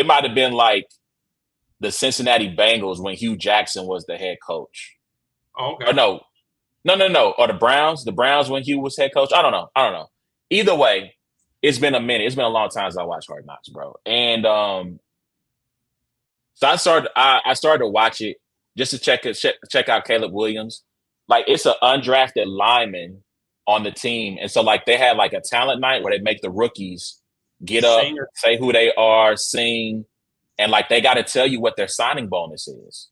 it might have been like the Cincinnati Bengals when Hugh Jackson was the head coach. Oh, okay. Or no. Or the Browns. The Browns when Hugh was head coach. I don't know. Either way, it's been a minute. It's been a long time since I watched Hard Knocks, bro. And so I started to watch it just to check out Caleb Williams. Like it's an undrafted lineman on the team, and so like they had like a talent night where they make the rookies get up, Singer. say who they are, sing, and like they got to tell you what their signing bonus is.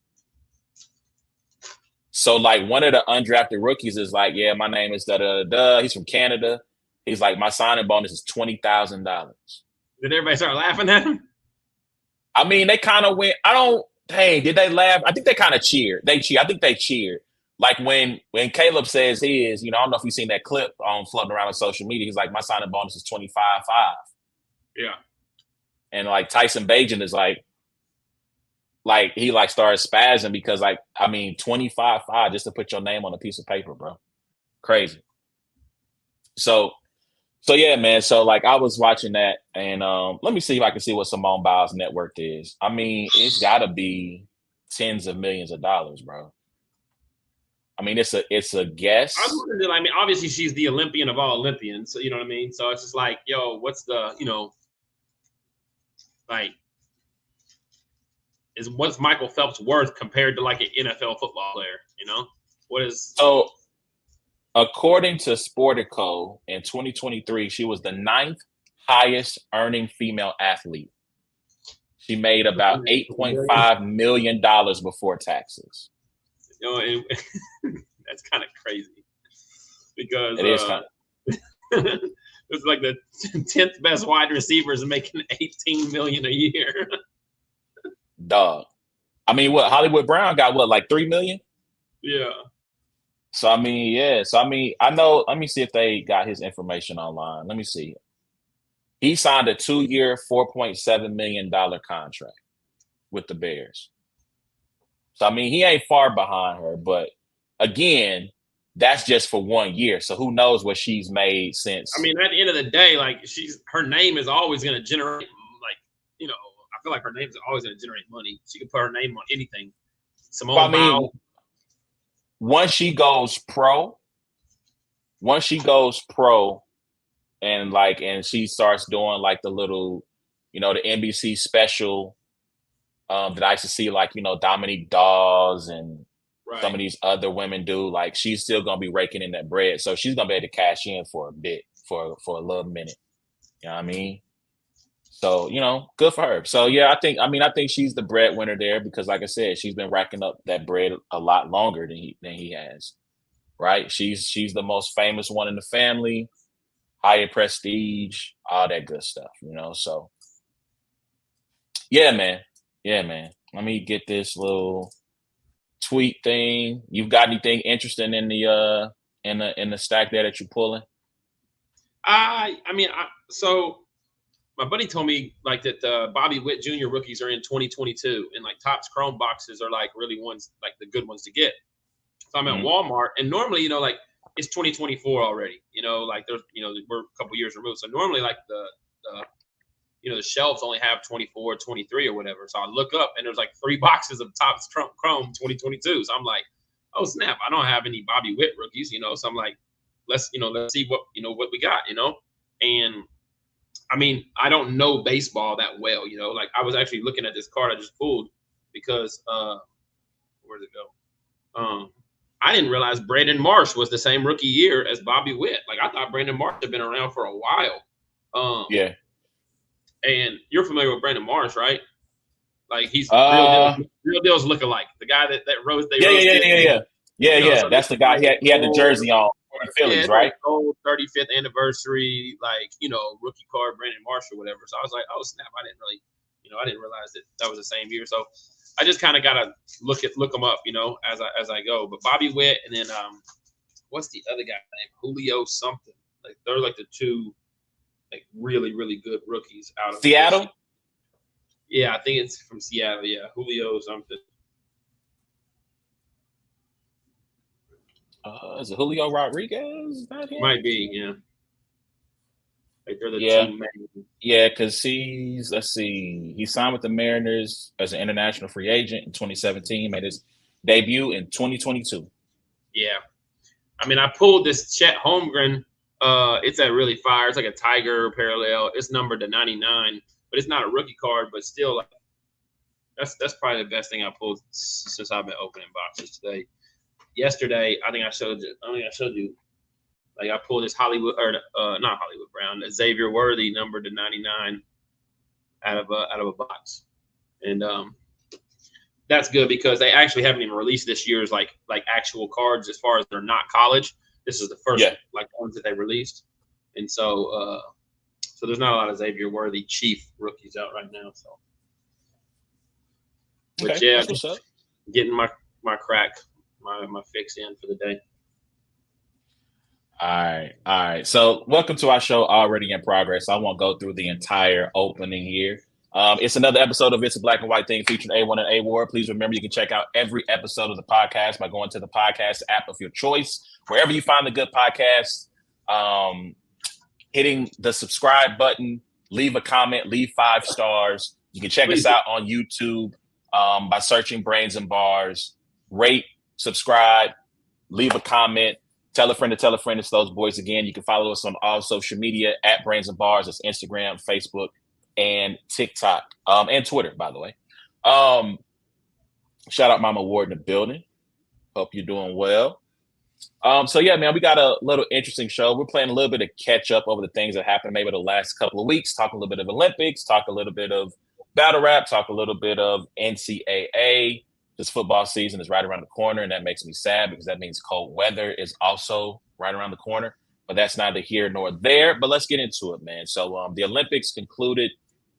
So like one of the undrafted rookies is like, yeah, my name is da da da. He's from Canada. He's like, my signing bonus is $20,000. Did everybody start laughing at him? I mean, they kind of went. I don't. Hey, did they laugh? I think they kind of cheered. They cheered. I think they cheered. Like when Caleb says his, I don't know if you've seen that clip floating around on social media. He's like, my signing bonus is 25-5. Yeah. And like Tyson Bagent is like he like started spazzing because like, I mean, 25-5 just to put your name on a piece of paper, bro. Crazy. So yeah, man. So like I was watching that and let me see if I can see what Simone Biles' net worth is. I mean, it's gotta be tens of millions of dollars, bro. I mean, it's a guess. I was wondering, I mean, obviously she's the Olympian of all Olympians, so you know what I mean? So it's just like, yo, what's the, like, what's Michael Phelps worth compared to like an NFL football player, What is so according to Sportico in 2023, she was the 9th highest earning female athlete. She made about $8.5 million before taxes. And that's kind of crazy because it is kind of it's like the 10th best wide receivers making $18 million a year. Dog. I mean, what Hollywood Brown got? What, like $3 million? Yeah. So I mean, yeah. So I mean, I know. Let me see if they got his information online. Let me see. He signed a 2-year, $4.7 million contract with the Bears. So I mean, he ain't far behind her, but again, that's just for 1 year. So who knows what she's made since? I mean, at the end of the day, like her name is always going to generate, like, I feel like her name is always going to generate money. She can put her name on anything. Simone Biles. Once she goes pro, and she starts doing like the little, the NBC special that I used to see, like, Dominique Dawes and some of these other women do, like she's still gonna be raking in that bread. So she's gonna be able to cash in for a bit, for a little minute. You know what I mean? So, good for her. So yeah, I think she's the breadwinner there because like I said, she's been racking up that bread a lot longer than he has. Right? She's the most famous one in the family, higher prestige, all that good stuff, So yeah, man. Let me get this little tweet thing. You've got anything interesting in the stack there that you're pulling? So my buddy told me like that Bobby Witt Jr. rookies are in 2022, and like Topps Chrome boxes are like really ones, like the good ones to get. So I'm at Walmart, and normally, like it's 2024 already. Like there's, we're a couple years removed. So normally, like the shelves only have 24, 23 or whatever. So I look up, and there's like 3 boxes of Topps Chrome 2022. So I'm like, oh snap, I don't have any Bobby Witt rookies. So I'm like, let's see what what we got. And I mean, I don't know baseball that well. Like I was actually looking at this card I just pulled because where'd it go? I didn't realize Brandon Marsh was the same rookie year as Bobby Witt. Like I thought Brandon Marsh had been around for a while. Yeah. And you're familiar with Brandon Marsh, right? Like he's real deal's lookalike. The guy that rose. Yeah. That's the guy. He had the jersey on for the Phillies, right? Old 35th anniversary, like rookie card, Brandon Marsh or whatever. So I was like, oh snap! I didn't really, I didn't realize that was the same year. So I just kind of gotta look them up, as I go. But Bobby Witt and then what's the other guy name? Julio something. Like they're like the 2 like really, really good rookies out of Seattle. Yeah, I think it's from Seattle. Yeah, Julio something. Is it Julio Rodriguez? Might be, yeah. Like they're the two main. Yeah, because he signed with the Mariners as an international free agent in 2017, made his debut in 2022. Yeah. I mean, I pulled this Chet Holmgren. It's a really fire. It's like a Tiger parallel. It's numbered to 99, but it's not a rookie card, but still, like, that's probably the best thing I pulled since I've been opening boxes today. Yesterday, I think I showed you. Like I pulled this Hollywood or not Hollywood Brown, Xavier Worthy numbered to 99 out of a box, and that's good because they actually haven't even released this year's like actual cards as far as they're not college. This is the first like ones that they released, and so there's not a lot of Xavier Worthy Chief rookies out right now. So, but yeah, getting my crack, my fix in for the day. All right. So welcome to our show, Already in Progress. I won't go through the entire opening here. It's another episode of It's a Black and White Thing featuring A1 and A-Ward. Please remember you can check out every episode of the podcast by going to the podcast app of your choice. Wherever you find the good podcasts, hitting the subscribe button, leave a comment, leave 5 stars. You can check us out on YouTube by searching Brains and Bars. Rate, subscribe, leave a comment. Tell a friend to tell a friend. It's those boys again. You can follow us on all social media at Brains and Bars. It's Instagram, Facebook, and TikTok, and Twitter, by the way. Shout out Mama Ward in the building. Hope you're doing well. So yeah, man, we got a little interesting show. We're playing a little bit of catch up over the things that happened maybe the last couple of weeks. Talk a little bit of Olympics. Talk a little bit of battle rap. Talk a little bit of NCAA. This football season is right around the corner, and that makes me sad because that means cold weather is also right around the corner. But that's neither here nor there. But let's get into it, man. So the Olympics concluded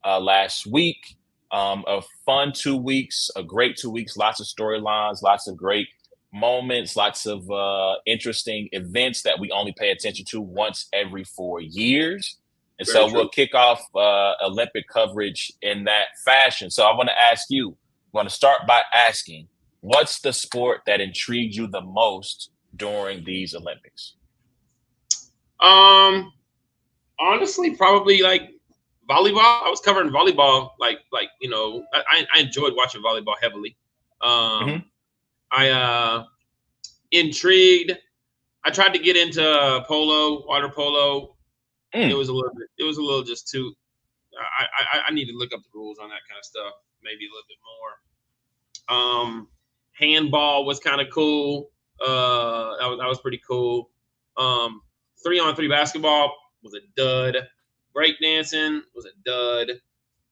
last week. A fun 2 weeks, a great 2 weeks, lots of storylines, lots of great moments, lots of interesting events that we only pay attention to once every 4 years. And Very so true. We'll kick off Olympic coverage in that fashion. So I want to ask you, I'm going to start by asking, what's the sport that intrigued you the most during these Olympics? Honestly, probably like volleyball. I was covering volleyball, like you know, I enjoyed watching volleyball heavily. I intrigued. I tried to get into polo, water polo. It was a little just too. I need to look up the rules on that kind of stuff. Maybe a little bit more. Handball was kind of cool. That was pretty cool. 3-on-3 basketball was a dud. Breakdancing was a dud.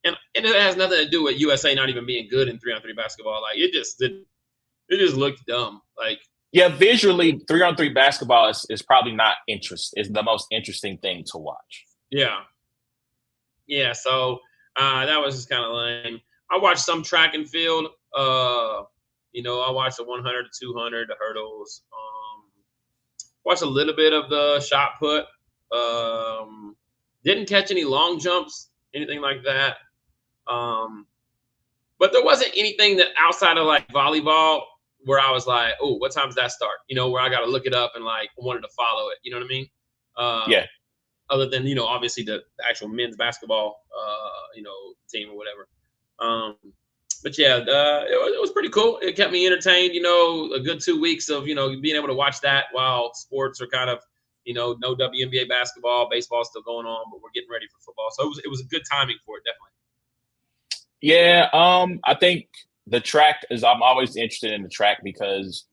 And it has nothing to do with USA not even being good in 3-on-3 basketball. Like it just looked dumb. Like yeah, visually 3-on-3 basketball is probably not is the most interesting thing to watch. Yeah. Yeah, so that was just kind of lame. I watched some track and field. You know, I watched the 100 to 200, the hurdles. Watched a little bit of the shot put. Didn't catch any long jumps, anything like that. But there wasn't anything that outside of like volleyball where I was like, oh, what time does that start? You know, where I got to look it up and like wanted to follow it. You know what I mean? Yeah. Other than, you know, obviously the actual men's basketball, you know, team or whatever. But yeah, it was pretty cool. It kept me entertained, you know, a good 2 weeks of, you know, being able to watch that while sports are kind of, you know, no WNBA basketball, baseball still going on, but we're getting ready for football. So it was a good timing for it, definitely. Yeah, I think the track I'm always interested in the track because,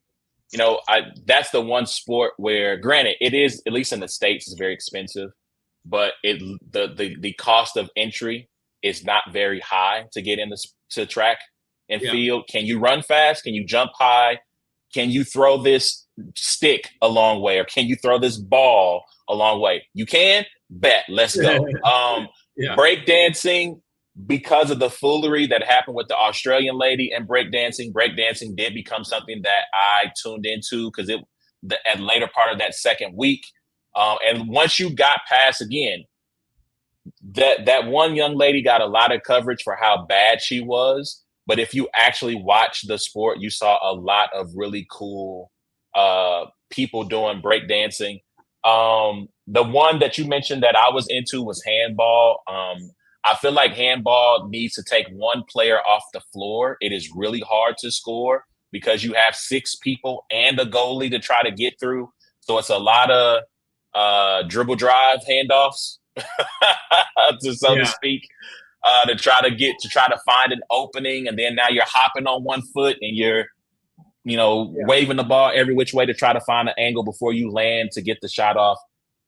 you know, that's the one sport where, granted, it is, at least in the States, is very expensive, but the cost of entry is not very high to get into track and field. Can you run fast? Can you jump high? Can you throw this stick a long way? Or can you throw this ball a long way? You can? Bet. Let's go. Breakdancing, because of the foolery that happened with the Australian lady and breakdancing did become something that I tuned into because at later part of that second week. And once you got past, again, that one young lady got a lot of coverage for how bad she was. But if you actually watch the sport, you saw a lot of really cool people doing breakdancing. The one that you mentioned that I was into was handball. I feel like handball needs to take one player off the floor. It is really hard to score because you have 6 people and a goalie to try to get through. So it's a lot of dribble drive handoffs, to speak, to try to find an opening. And then now you're hopping on one foot and you're, waving the ball every which way to try to find an angle before you land to get the shot off.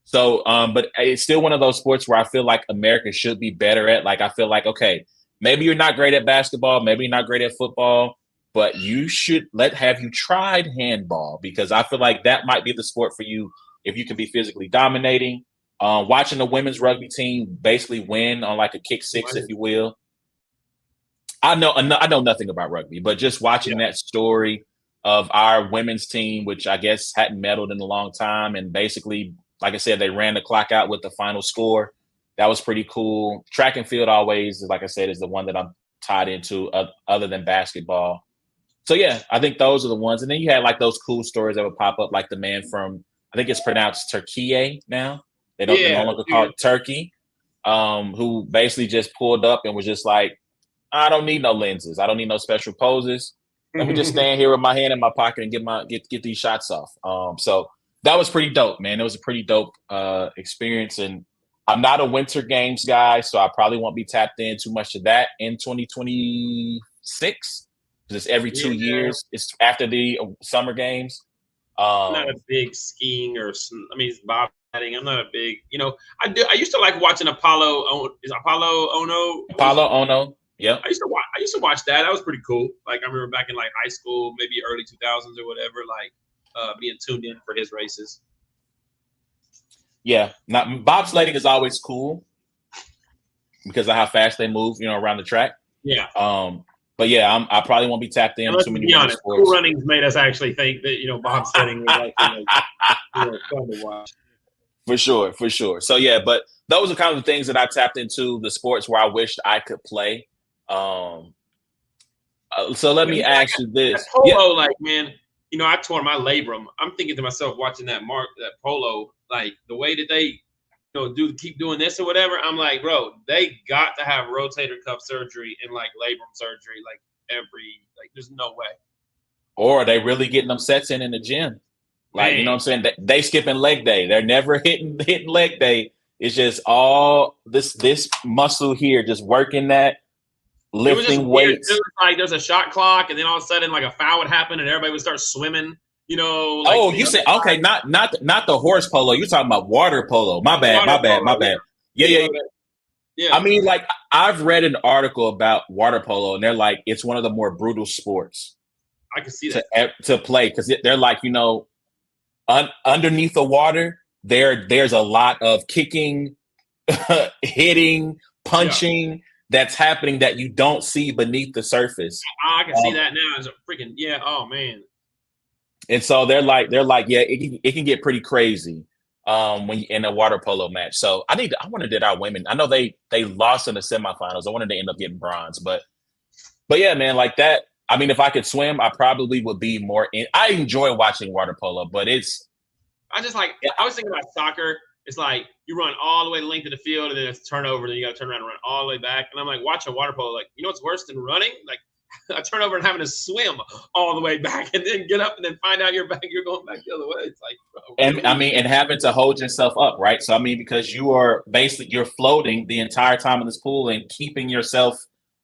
So, but it's still one of those sports where I feel like America should be better at. Like, I feel like, okay, maybe you're not great at basketball, maybe you're not great at football, but you should have you tried handball, because I feel like that might be the sport for you if you can be physically dominating. Watching the women's rugby team basically win on like a kick six, if you will. I know nothing about rugby, but just watching that story of our women's team, which I guess hadn't medaled in a long time, and basically, like I said, they ran the clock out with the final score. That was pretty cool. Track and field always, like I said, is the one that I'm tied into other than basketball. So, yeah, I think those are the ones. And then you had like those cool stories that would pop up, like the man from, I think it's pronounced Turkey now. They don't no longer call it Turkey, who basically just pulled up and was just like, I don't need no lenses. I don't need no special poses. Let me just stand here with my hand in my pocket and get these shots off. So that was pretty dope, man. It was a pretty dope experience. And I'm not a Winter Games guy, so I probably won't be tapped in too much to that in 2026. Because it's every 2 years. It's after the Summer Games. I'm not a big skiing it's bobsledding. I'm not a big, I used to like watching Apollo. Is Apollo Ono? Apollo Ono. Yeah. I used to watch that. That was pretty cool. Like, I remember back in like high school, maybe early 2000s or whatever, like being tuned in for his races. Yeah. Now, bobsledding is always cool because of how fast they move, around the track. Yeah. But yeah, I probably won't be tapped in. Let's be honest, Cool Runnings made us actually think that bobsledding was like fun to watch. For sure. So yeah, but those are kind of the things that I tapped into, the sports where I wished I could play. So let me ask you this: polo, like, man, I tore my labrum. I'm thinking to myself, watching that polo, like the way that they, keep doing this or whatever. I'm like, bro, they got to have rotator cuff surgery and like labrum surgery, like there's no way. Or are they really getting them sets in the gym? Like, you know what I'm saying? They skipping leg day. They're never hitting leg day. It's just all this muscle here, just working that, lifting weights. It was like there's a shot clock, and then all of a sudden, like a foul would happen, and everybody would start swimming. You said okay, not the horse polo. You're talking about water polo. My bad. Yeah. I mean, like, I've read an article about water polo, and they're like, it's one of the more brutal sports. I can see that to play, because they're like, underneath the water, there's a lot of kicking, hitting, punching that's happening that you don't see beneath the surface. I can see that now. It's a freaking oh man. And so they're like, yeah, it can get pretty crazy when you're in a water polo match. So I wonder, did our women? I know they lost in the semifinals. I wanted to end up getting bronze, but yeah, man, like that. I mean, if I could swim, I probably would be more in. I enjoy watching water polo, but it's. I was thinking about soccer. It's like you run all the way the length of the field, and then it's turnover, and then you got to turn around and run all the way back. And I'm like, watching water polo, like, what's worse than running? Like a turnover and having to swim all the way back, and then get up and then find out you're going back the other way. It's like, bro, and having to hold yourself up, right? So I mean, because you're floating the entire time in this pool and keeping yourself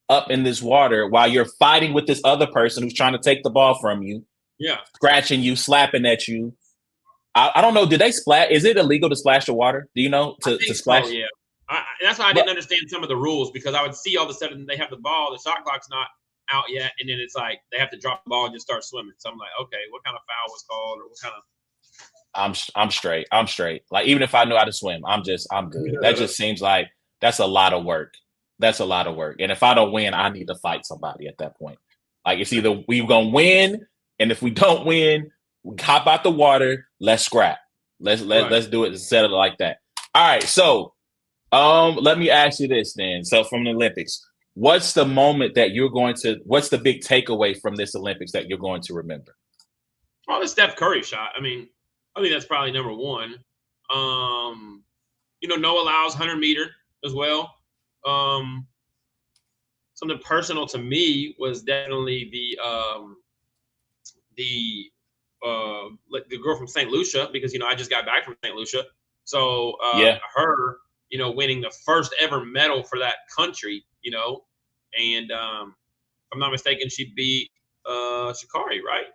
up in this water while you're fighting with this other person who's trying to take the ball from you. Yeah. Scratching you, slapping at you. I don't know. Did they splash? Is it illegal to splash the water? Do you know to splash? So, yeah. That's why I didn't understand some of the rules, because I would see all of a sudden they have the ball, the shot clock's not out yet, and then it's like they have to drop the ball and just start swimming. So I'm like, okay, what kind of foul was called, or what kind of? I'm straight. I'm straight. Like, even if I knew how to swim, I'm good. That just seems like that's a lot of work. And if I don't win, I need to fight somebody at that point. Like, it's either we're gonna win, and if we don't win, we hop out the water. Let's scrap. Let's do it and settle it like that. All right. So, let me ask you this then. So, from the Olympics, what's the moment that what's the big takeaway from this Olympics that you're going to remember? Oh, the Steph Curry shot. I mean, I think that's probably number one. Noah Lyles 100-meter as well. Something personal to me was definitely the girl from St. Lucia, because I just got back from St. Lucia. So her, winning the first ever medal for that country, and if I'm not mistaken, she beat Sha'Carri, right?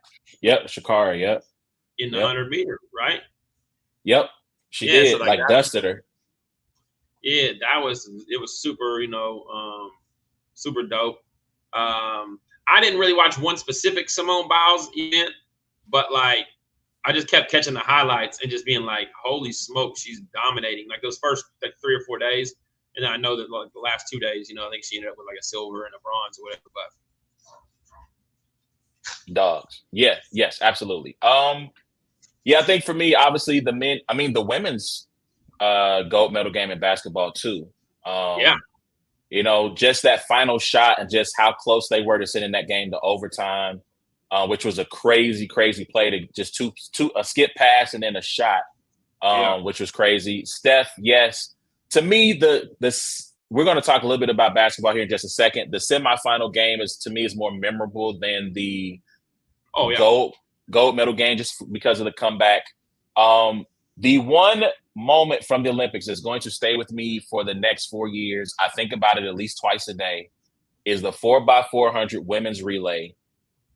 Yep, Sha'Carri, yep. In the 100-meter, right? Yep, she did, so dusted her. Yeah, it was super, super dope. I didn't really watch one specific Simone Biles event, but I just kept catching the highlights and just being like, holy smoke, she's dominating. Like those first 3 or 4 days. And then I know that the last 2 days, I think she ended up with a silver and a bronze or whatever. But dogs. Yeah, yes, absolutely. I think for me, obviously the women's gold medal game in basketball too. Just that final shot and just how close they were to sending that game to overtime. Which was a crazy, crazy play to just a skip pass and then a shot, which was crazy. Steph, yes. To me, we're going to talk a little bit about basketball here in just a second. The semifinal game is more memorable than the gold medal game just because of the comeback. The one moment from the Olympics is going to stay with me for the next 4 years. I think about it at least twice a day. Is the 4x400 women's relay.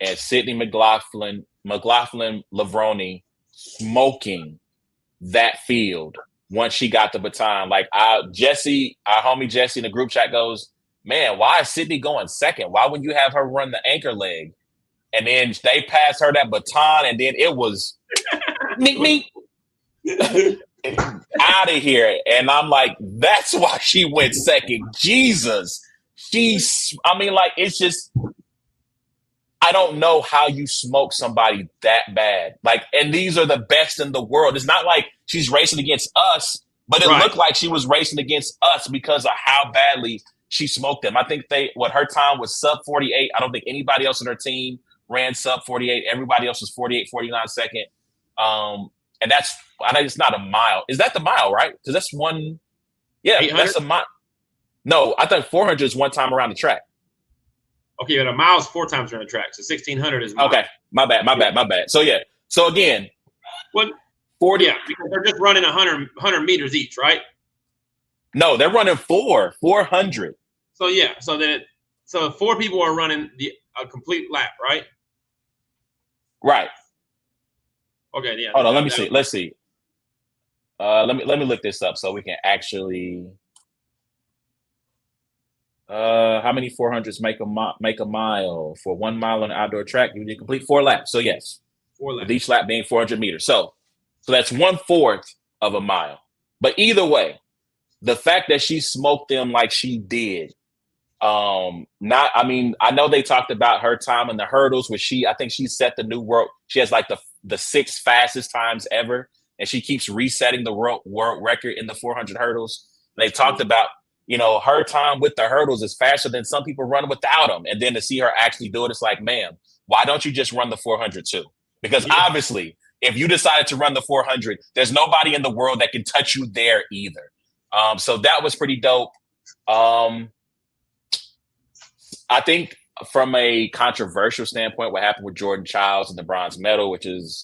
And Sydney McLaughlin-Levrone smoking that field once she got the baton. Our homie Jesse in the group chat goes, man, why is Sydney going second? Why wouldn't you have her run the anchor leg? And then they passed her that baton, and then it was me out of here. And I'm like, that's why she went second. Jesus. It's just, I don't know how you smoke somebody that bad. And these are the best in the world. It's not like she's racing against us, but it looked like she was racing against us because of how badly she smoked them. I think her time was sub 48. I don't think anybody else on her team ran sub 48. Everybody else was 48, 49 second. And I think it's not a mile. Is that the mile, right? Because that's one. Yeah, 800? That's a mile. No, I think 400 is one time around the track. Okay, but a mile's 4 times around the track, so 1,600 is a mile. Okay, my bad. So again, 40. Yeah, because they're just running 100 meters each, right? No, they're running 400. So 4 people are running a complete lap, right? Right. Okay, yeah. Hold on, let me see. Let's see. Let me look this up so we can actually. How many 400s make a mile? For 1 mile on an outdoor track, you need to complete 4 laps. So yes, 4 laps. With each lap being 400 meters. So that's 1/4 of a mile. But either way, the fact that she smoked them like she did, I know they talked about her time in the hurdles, which I think she set the new world. She has the 6 fastest times ever, and she keeps resetting the world record in the 400 hurdles. And they talked about, her time with the hurdles is faster than some people run without them. And then to see her actually do it, it's like, ma'am, why don't you just run the 400 too? Because obviously, if you decided to run the 400, there's nobody in the world that can touch you there either. So that was pretty dope. I think from a controversial standpoint, what happened with Jordan Childs and the bronze medal, which is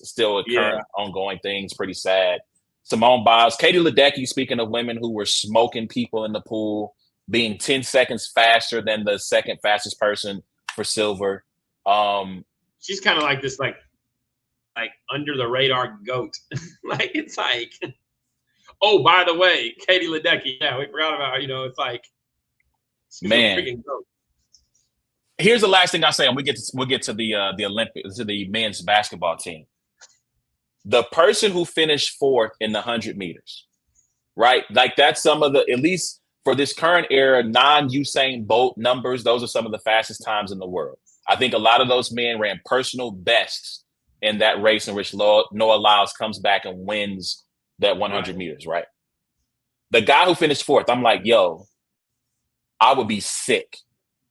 still a current ongoing thing, is pretty sad. Simone Biles, Katie Ledecky, speaking of women who were smoking people in the pool, being 10 seconds faster than the second fastest person for silver. She's kind of like this, like under the radar goat. Oh, by the way, Katie Ledecky. Yeah, we forgot about her. It's like, she's a freaking goat. Here's the last thing I'll say, and we'll get to the Olympics, to the men's basketball team. The person who finished 4th in the 100 meters, right? That's some of the, at least for this current era, non-Usain Bolt numbers, those are some of the fastest times in the world. I think a lot of those men ran personal bests in that race in which Noah Lyles comes back and wins that 100 meters, right? The guy who finished 4th, I'm like, yo, I would be sick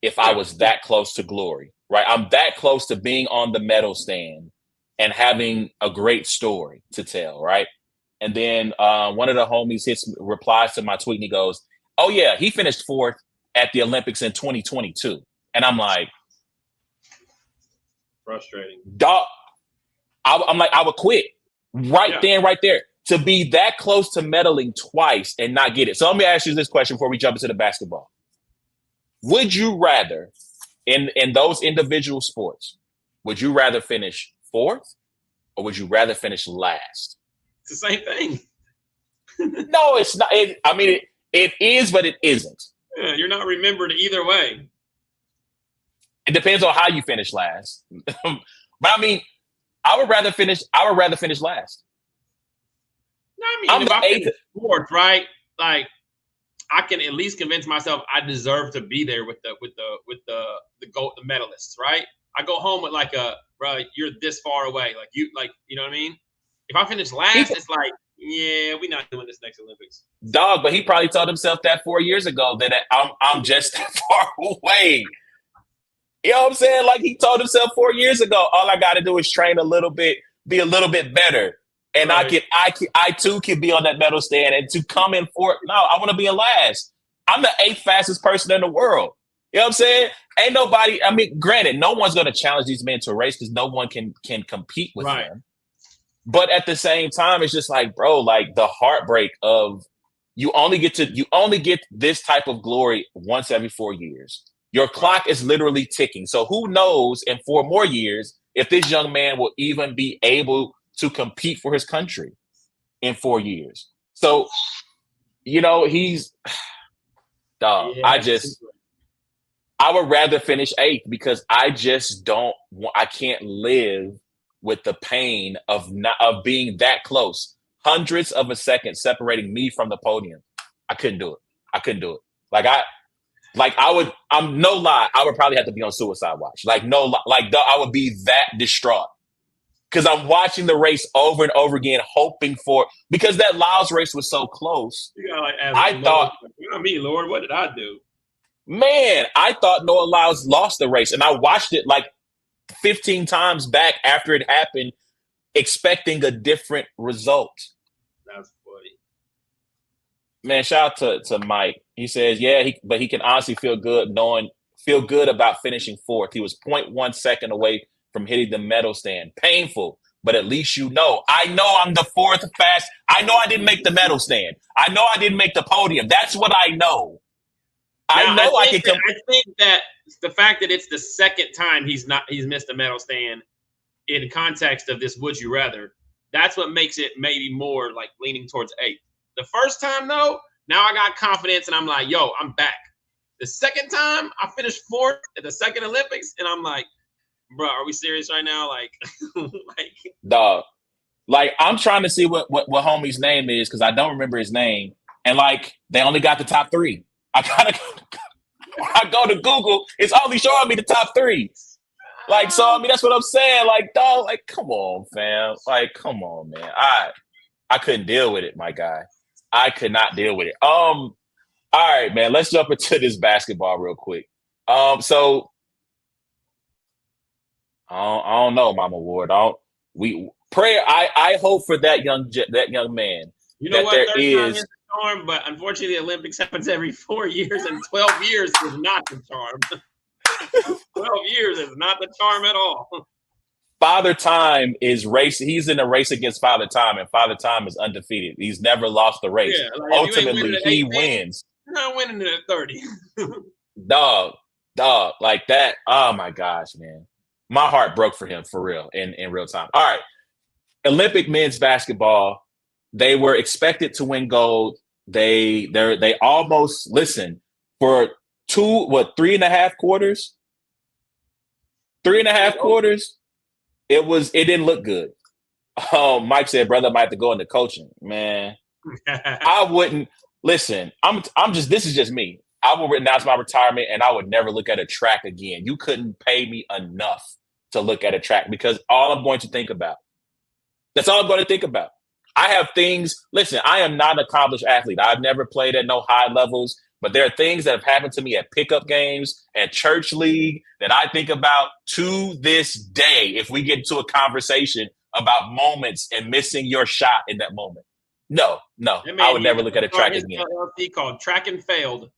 if I was that close to glory, right? I'm that close to being on the medal stand and having a great story to tell, right? And then one of the homies replies to my tweet and he goes, "Oh yeah, he finished 4th at the Olympics in 2022." And I'm like, frustrating. Dog, I'm like, I would quit right there. To be that close to medaling twice and not get it. So let me ask you this question before we jump into the basketball. Would you rather, in those individual sports, would you rather finish 4th or would you rather finish last? It's the same thing. No, it's not. It is, but it isn't. Yeah, you're not remembered either way. It depends on how you finish last. But I mean, I would rather finish last. No, I mean, if I finish 4th, right? Like, I can at least convince myself I deserve to be there with the gold, the medalists, right? I go home with like bro, you're this far away, you know what I mean? If I finish last, it's like, yeah, we're not doing this next Olympics. Dog, but he probably told himself that 4 years ago that I'm just that far away. You know what I'm saying? Like he told himself 4 years ago, all I got to do is train a little bit, be a little bit better. And right. I too can be on that medal stand and to come in 4th. No, I want to be in last. I'm the 8th fastest person in the world. You know what I'm saying? Ain't nobody, I mean, granted, no one's going to challenge these men to a race because no one can compete with them. But at the same time, it's just like, bro, like the heartbreak of you only get this type of glory once every 4 years. Your clock is literally ticking. So who knows in 4 more years if this young man will even be able to compete for his country in 4 years. So, you know, he's dog. Yeah, I would rather finish 8th because I just I can't live with the pain of being that close. Hundredths of a second separating me from the podium. I couldn't do it. I'm no lie. I would probably have to be on suicide watch. Like, no lie. Like, I would be that distraught. Because I'm watching the race over and over again, hoping for, because that Laos race was so close. You gotta ask Lord, what did I do? Man, I thought Noah Lyles lost the race. And I watched it like 15 times back after it happened, expecting a different result. That's funny. Man, shout out to Mike. He says, yeah, but he can honestly feel good about finishing 4th. He was 0.1 second away from hitting the medal stand. Painful, but at least you know. I know I'm the 4th fast. I know I didn't make the medal stand. I know I didn't make the podium. That's what I know. I think that the fact that it's the second time he's missed a medal stand in context of this would you rather, that's what makes it maybe more like leaning towards 8th. The first time though, now I got confidence and I'm like, yo, I'm back. The second time I finished 4th at the second Olympics and I'm like, bro, are we serious right now? Dog. Like, I'm trying to see what homie's name is because I don't remember his name. And like, they only got the top 3. I go to Google, it's only showing me the top 3. Like, so I mean, that's what I'm saying. Like, dog, like, come on, fam. Like, come on, man. I couldn't deal with it, my guy. I could not deal with it. All right, man. Let's jump into this basketball real quick. So I don't know, Mama Ward. I hope for that young man. You know what? Third time is the charm, but unfortunately, the Olympics happens every 4 years, and 12 years is not the charm. 12 years is not the charm at all. Father Time is racing. He's in a race against Father Time, and Father Time is undefeated. He's never lost the race. Yeah, like ultimately, he wins. You're not winning it at 30. Dog, like that. Oh my gosh, man. My heart broke for him for real in real time. All right. Olympic men's basketball. They were expected to win gold. They almost for 3.5 quarters. 3.5 quarters. It didn't look good. Mike said, brother, I might have to go into coaching. Man, I wouldn't listen. This is just me. I will announce my retirement and I would never look at a track again. You couldn't pay me enough to look at a track because all I'm going to think about. That's all I'm going to think about. I have things. Listen, I am not an accomplished athlete. I've never played at no high levels, but there are things that have happened to me at pickup games, at church league that I think about to this day. If we get into a conversation about moments and missing your shot in that moment, No, I would never look at a track again. LLC called Track and Failed,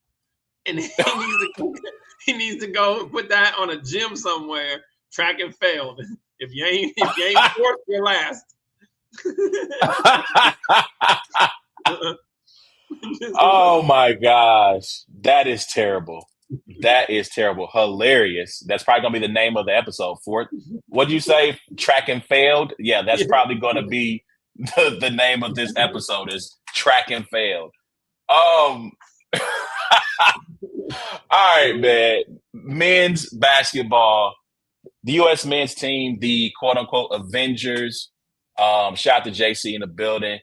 and he needs to go put that on a gym somewhere. Track and Failed. If you ain't fourth, you're last. Oh my gosh, that is terrible. That is terrible. Hilarious. That's probably gonna be the name of the episode. Fourth, what'd you say? Track and Failed. Yeah, that's probably gonna be the name of this episode is Track and Failed. All right, man. Men's basketball, the U.S. men's team, the quote unquote Avengers. Shout out to JC in the building.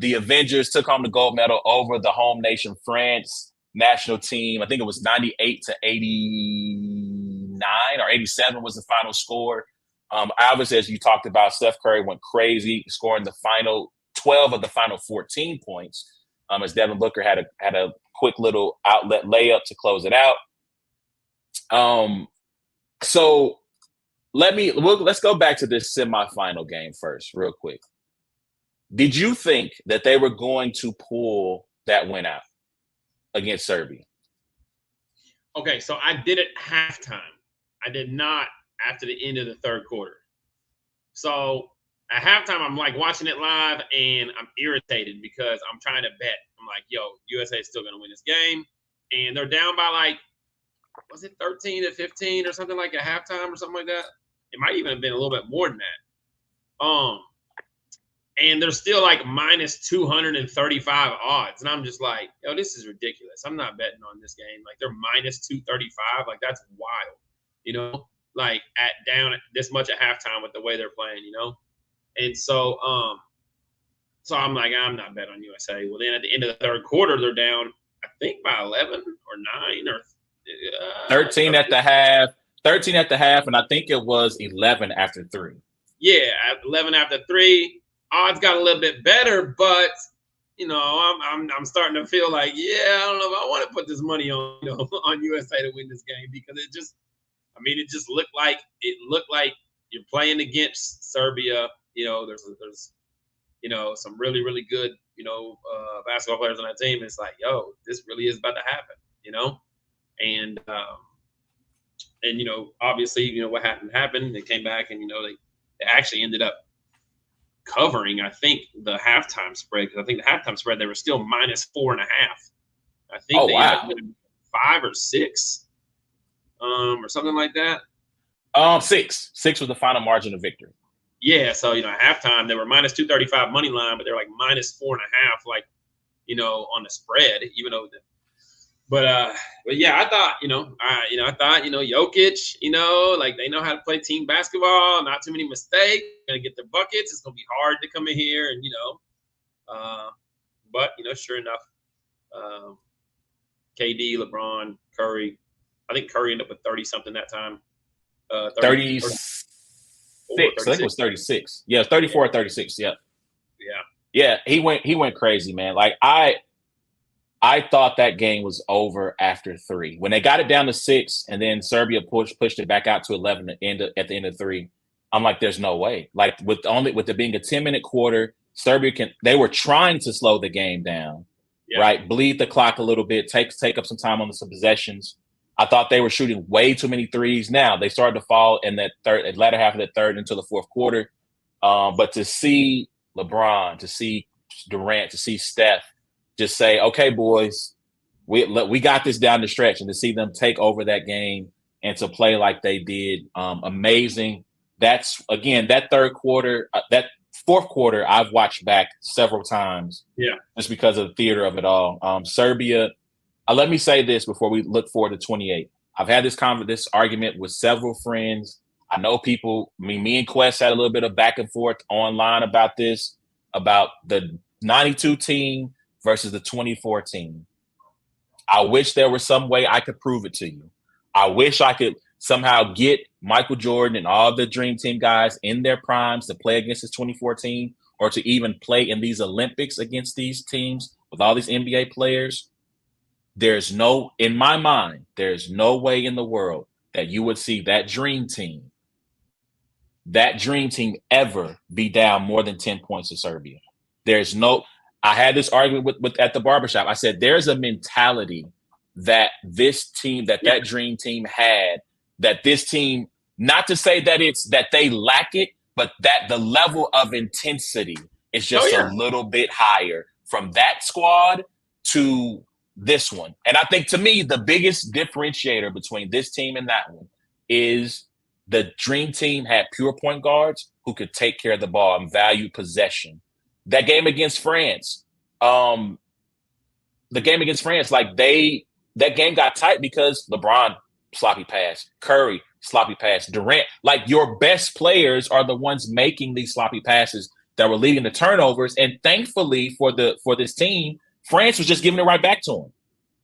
The Avengers took home the gold medal over the home nation France national team. I think it was 98-89 or 87 was the final score. Obviously, as you talked about, Steph Curry went crazy, scoring the final 12 of the final 14 points. As Devin Booker had a quick little outlet layup to close it out. So let's go back to this semifinal game first, real quick. Did you think that they were going to pull that win out against Serbia? Okay, so I did it halftime. I did not after the end of the third quarter. So at halftime, I'm like watching it live and I'm irritated because I'm trying to bet. I'm like, yo, USA is still going to win this game. And they're down by like, was it 13-15 or something like at halftime or something like that? It might even have been a little bit more than that. And they're still like minus 235 odds. And I'm just like, yo, this is ridiculous. I'm not betting on this game. Like they're minus 235. Like that's wild, you know, like down this much at halftime with the way they're playing, you know? And so, so I'm like, I'm not betting on USA. Well, then at the end of the third quarter, they're down, I think by 11 or 9 or 13 at the half. 13 at the half, and I think it was 11 after 3. Yeah, 11 after 3. Odds got a little bit better, but you know, I'm starting to feel like, yeah, I don't know if I want to put this money on, you know, on USA to win this game because it just looked like you're playing against Serbia. You know, there's you know, some really, really good, you know, basketball players on that team. It's like, yo, this really is about to happen, you know, and you know, obviously, you know, what happened. They came back and, you know, they actually ended up covering, I think, the halftime spread. Because I think the halftime spread, they were still minus 4.5. I think they ended up winning 5 or 6 or something like that. 6. 6 was the final margin of victory. Yeah. So, you know, at halftime, they were minus 235 money line, but they're like minus 4.5, like, you know, on the spread, even though But yeah, I thought, you know, Jokic, you know, like they know how to play team basketball, not too many mistakes, gonna get their buckets. It's gonna be hard to come in here and, you know, but you know, sure enough, KD, LeBron, Curry, I think Curry ended up with 30 something that time. 36. I think it was 36. Yeah, 34 or 36. Yeah. Yeah, he went crazy, man. Like I thought that game was over after 3. When they got it down to 6 and then Serbia pushed it back out to 11 at the end of 3, I'm like, there's no way. Like with it being a 10-minute quarter, Serbia they were trying to slow the game down, right? Bleed the clock a little bit, take up some time on some possessions. I thought they were shooting way too many threes. Now they started to fall in that latter half of the third into the fourth quarter. But to see LeBron, to see Durant, to see Steph, just say, okay, boys, we got this down the stretch, and to see them take over that game and to play like they did, amazing. That's, again, that third quarter, that fourth quarter, I've watched back several times. Yeah, just because of the theater of it all. Serbia. Let me say this before we look forward to 28. I've had this argument with several friends. I know people. Me and Quest had a little bit of back and forth online about this, about the 92 team versus the 24 team. I wish there was some way I could prove it to you. I wish I could somehow get Michael Jordan and all the Dream Team guys in their primes to play against this 24 team, or to even play in these Olympics against these teams with all these NBA players. In my mind, there's no way in the world that you would see that Dream Team ever be down more than 10 points to Serbia. I had this argument with at the barbershop. I said, there's a mentality that this team, that dream team had, that this team, not to say that it's that they lack it, but that the level of intensity is just a little bit higher from that squad to this one. And I think, to me, the biggest differentiator between this team and that one is the dream team had pure point guards who could take care of the ball and value possession. That game against France, like that game got tight because LeBron sloppy pass, Curry sloppy pass, Durant. Like, your best players are the ones making these sloppy passes that were leading to turnovers. And thankfully for this team, France was just giving it right back to them.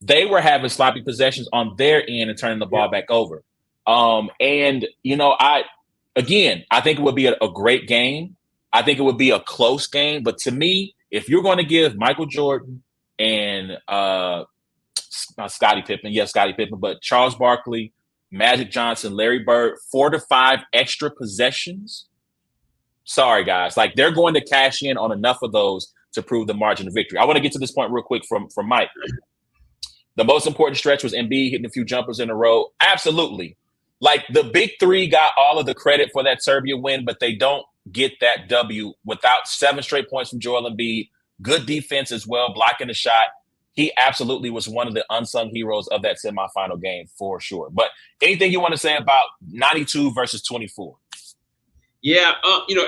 They were having sloppy possessions on their end and turning the ball back over. And I think it would be a great game. I think it would be a close game. But to me, if you're going to give Michael Jordan and Scottie Pippen, but Charles Barkley, Magic Johnson, Larry Bird, 4 to 5 extra possessions, sorry, guys. Like, they're going to cash in on enough of those to prove the margin of victory. I want to get to this point real quick from Mike. The most important stretch was Embiid hitting a few jumpers in a row. Absolutely. Like, the big three got all of the credit for that Serbia win, but they don't get that W without 7 straight points from Joel Embiid. Good defense as well, blocking the shot. He absolutely was one of the unsung heroes of that semifinal game for sure. But anything you want to say about 92 versus 24? Yeah,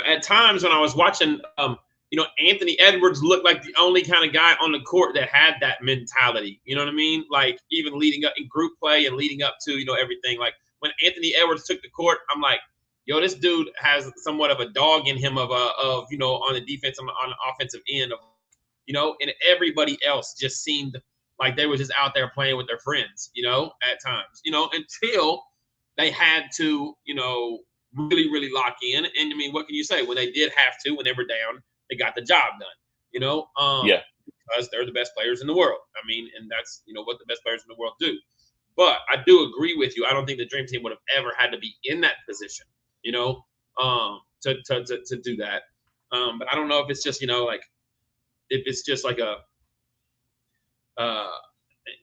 at times when I was watching, Anthony Edwards looked like the only kind of guy on the court that had that mentality. You know what I mean? Like, even leading up in group play and leading up to, everything. Like, when Anthony Edwards took the court, I'm like, yo, this dude has somewhat of a dog in him on the defense, on the offensive end, and everybody else just seemed like they were just out there playing with their friends, at times, until they had to, really, really lock in. And I mean, what can you say? When they did have to, when they were down, they got the job done, because they're the best players in the world. I mean, and that's, what the best players in the world do. But I do agree with you. I don't think the Dream Team would have ever had to be in that position, to do that. But I don't know if it's just, if it's just like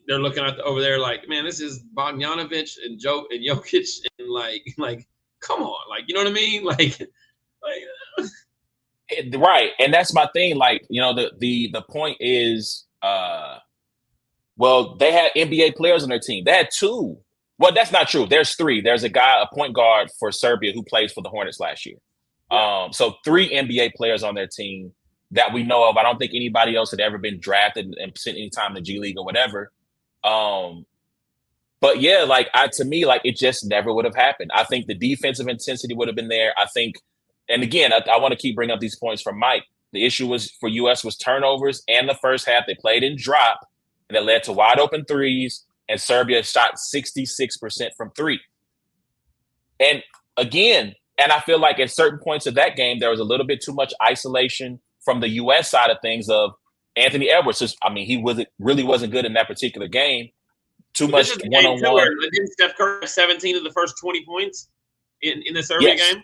they're looking at over there like, man, this is Bogdanović and Jokic and like, come on, like, you know what I mean? Like right. And that's my thing. Like, the point is, they had NBA players on their team. They had 2. Well, that's not true. There's 3. There's a guy, a point guard for Serbia who plays for the Hornets last year. So 3 NBA players on their team that we know of. I don't think anybody else had ever been drafted and spent any time in the G League or whatever. But yeah, to me, it just never would have happened. I think the defensive intensity would have been there. I think, and again, I want to keep bringing up these points from Mike. The issue was for US was turnovers, and the first half they played in drop, and it led to wide open threes, and Serbia shot 66% from 3. And again, and I feel like at certain points of that game, there was a little bit too much isolation from the US side of things of Anthony Edwards. He really wasn't good in that particular game. Too much one-on-one. Didn't Steph Curry have 17 of the first 20 points in the Serbia game?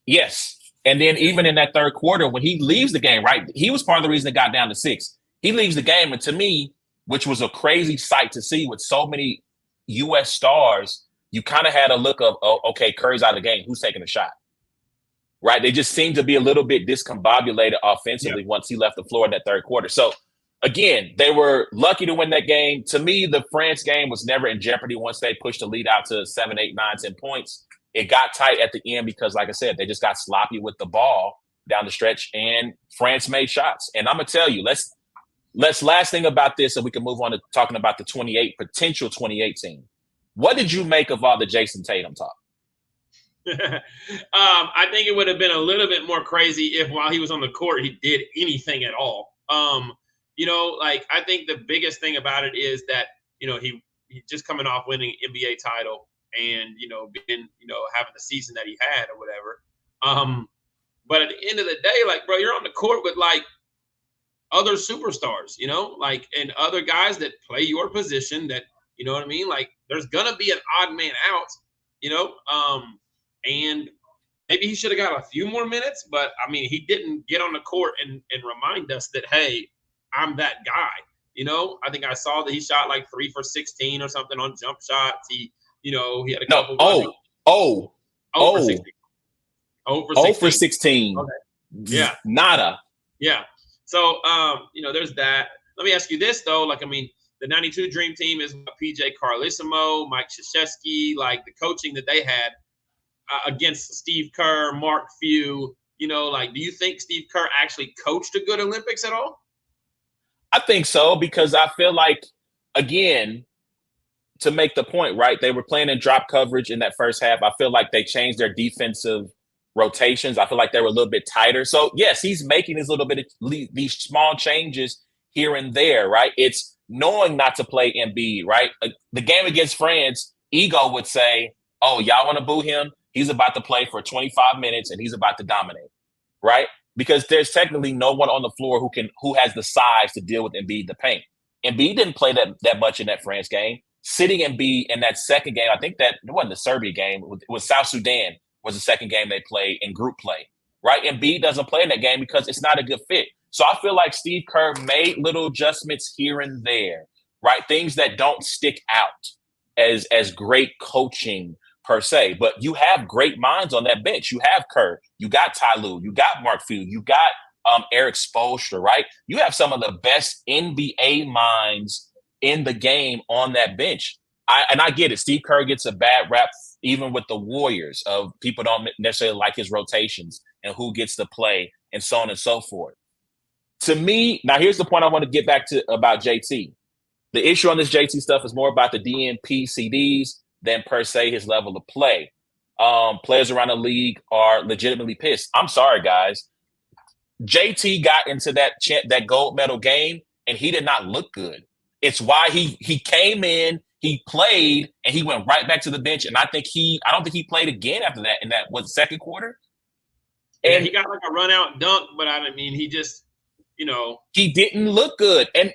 Yes. And then even in that third quarter, when he leaves the game, right, he was part of the reason it got down to 6. He leaves the game, and to me, which was a crazy sight to see with so many U.S. stars, you kind of had a look of, okay, Curry's out of the game. Who's taking the shot? Right? They just seemed to be a little bit discombobulated offensively once he left the floor in that third quarter. So, again, they were lucky to win that game. To me, the France game was never in jeopardy once they pushed the lead out to 7, 8, 9, 10 points. It got tight at the end because, like I said, they just got sloppy with the ball down the stretch, and France made shots. And I'm going to tell you, let's last thing about this, and we can move on to talking about the potential 2018. What did you make of all the Jason Tatum talk? I think it would have been a little bit more crazy if while he was on the court, he did anything at all. I think the biggest thing about it is that, he just coming off winning NBA title and, being, having the season that he had or whatever. But at the end of the day, bro, you're on the court with other superstars, and other guys that play your position that, you know what I mean? There's going to be an odd man out, and maybe he should have got a few more minutes, but I mean, he didn't get on the court and remind us that, hey, I'm that guy. You know, I think I saw that he shot like 3 for 16 or something on jump shots. He had a couple. For 16. 0 for 16. Okay. Yeah. Nada. Yeah. So, there's that. Let me ask you this, though. Like, I mean, the 92 Dream Team is PJ Carlesimo, Mike Krzyzewski, like the coaching that they had against Steve Kerr, Mark Few. Do you think Steve Kerr actually coached a good Olympics at all? I think so, because I feel like, again, to make the point, right, they were playing in drop coverage in that first half. I feel like they changed their defensive rotations. I feel like they were a little bit tighter. So, yes, he's making these small changes here and there, right? It's knowing not to play Embiid, right? The game against France, Ego would say, oh, y'all want to boo him? He's about to play for 25 minutes and he's about to dominate, right? Because there's technically no one on the floor who has the size to deal with Embiid the paint. Embiid didn't play that much in that France game. Sitting Embiid in that second game, I think that it wasn't the Serbia game, it was South Sudan was the second game they played in group play, right? Embiid doesn't play in that game because it's not a good fit. So I feel like Steve Kerr made little adjustments here and there, right? Things that don't stick out as great coaching per se, but you have great minds on that bench. You have Kerr, you got Ty Lue, you got Mark Few, you got Eric Spoelstra, right? You have some of the best NBA minds in the game on that bench. I get it. Steve Kerr gets a bad rap, even with the Warriors, of people don't necessarily like his rotations and who gets to play and so on and so forth. To me, now here's the point I want to get back to about JT. The issue on this JT stuff is more about the DNP CDs than per se his level of play. Players around the league are legitimately pissed. I'm sorry, guys. JT got into that gold medal game, and he did not look good. It's why he came in, he played, and he went right back to the bench. And I don't think he played again after that in that second quarter. And he got like a run out dunk, but I mean, he just, he didn't look good. And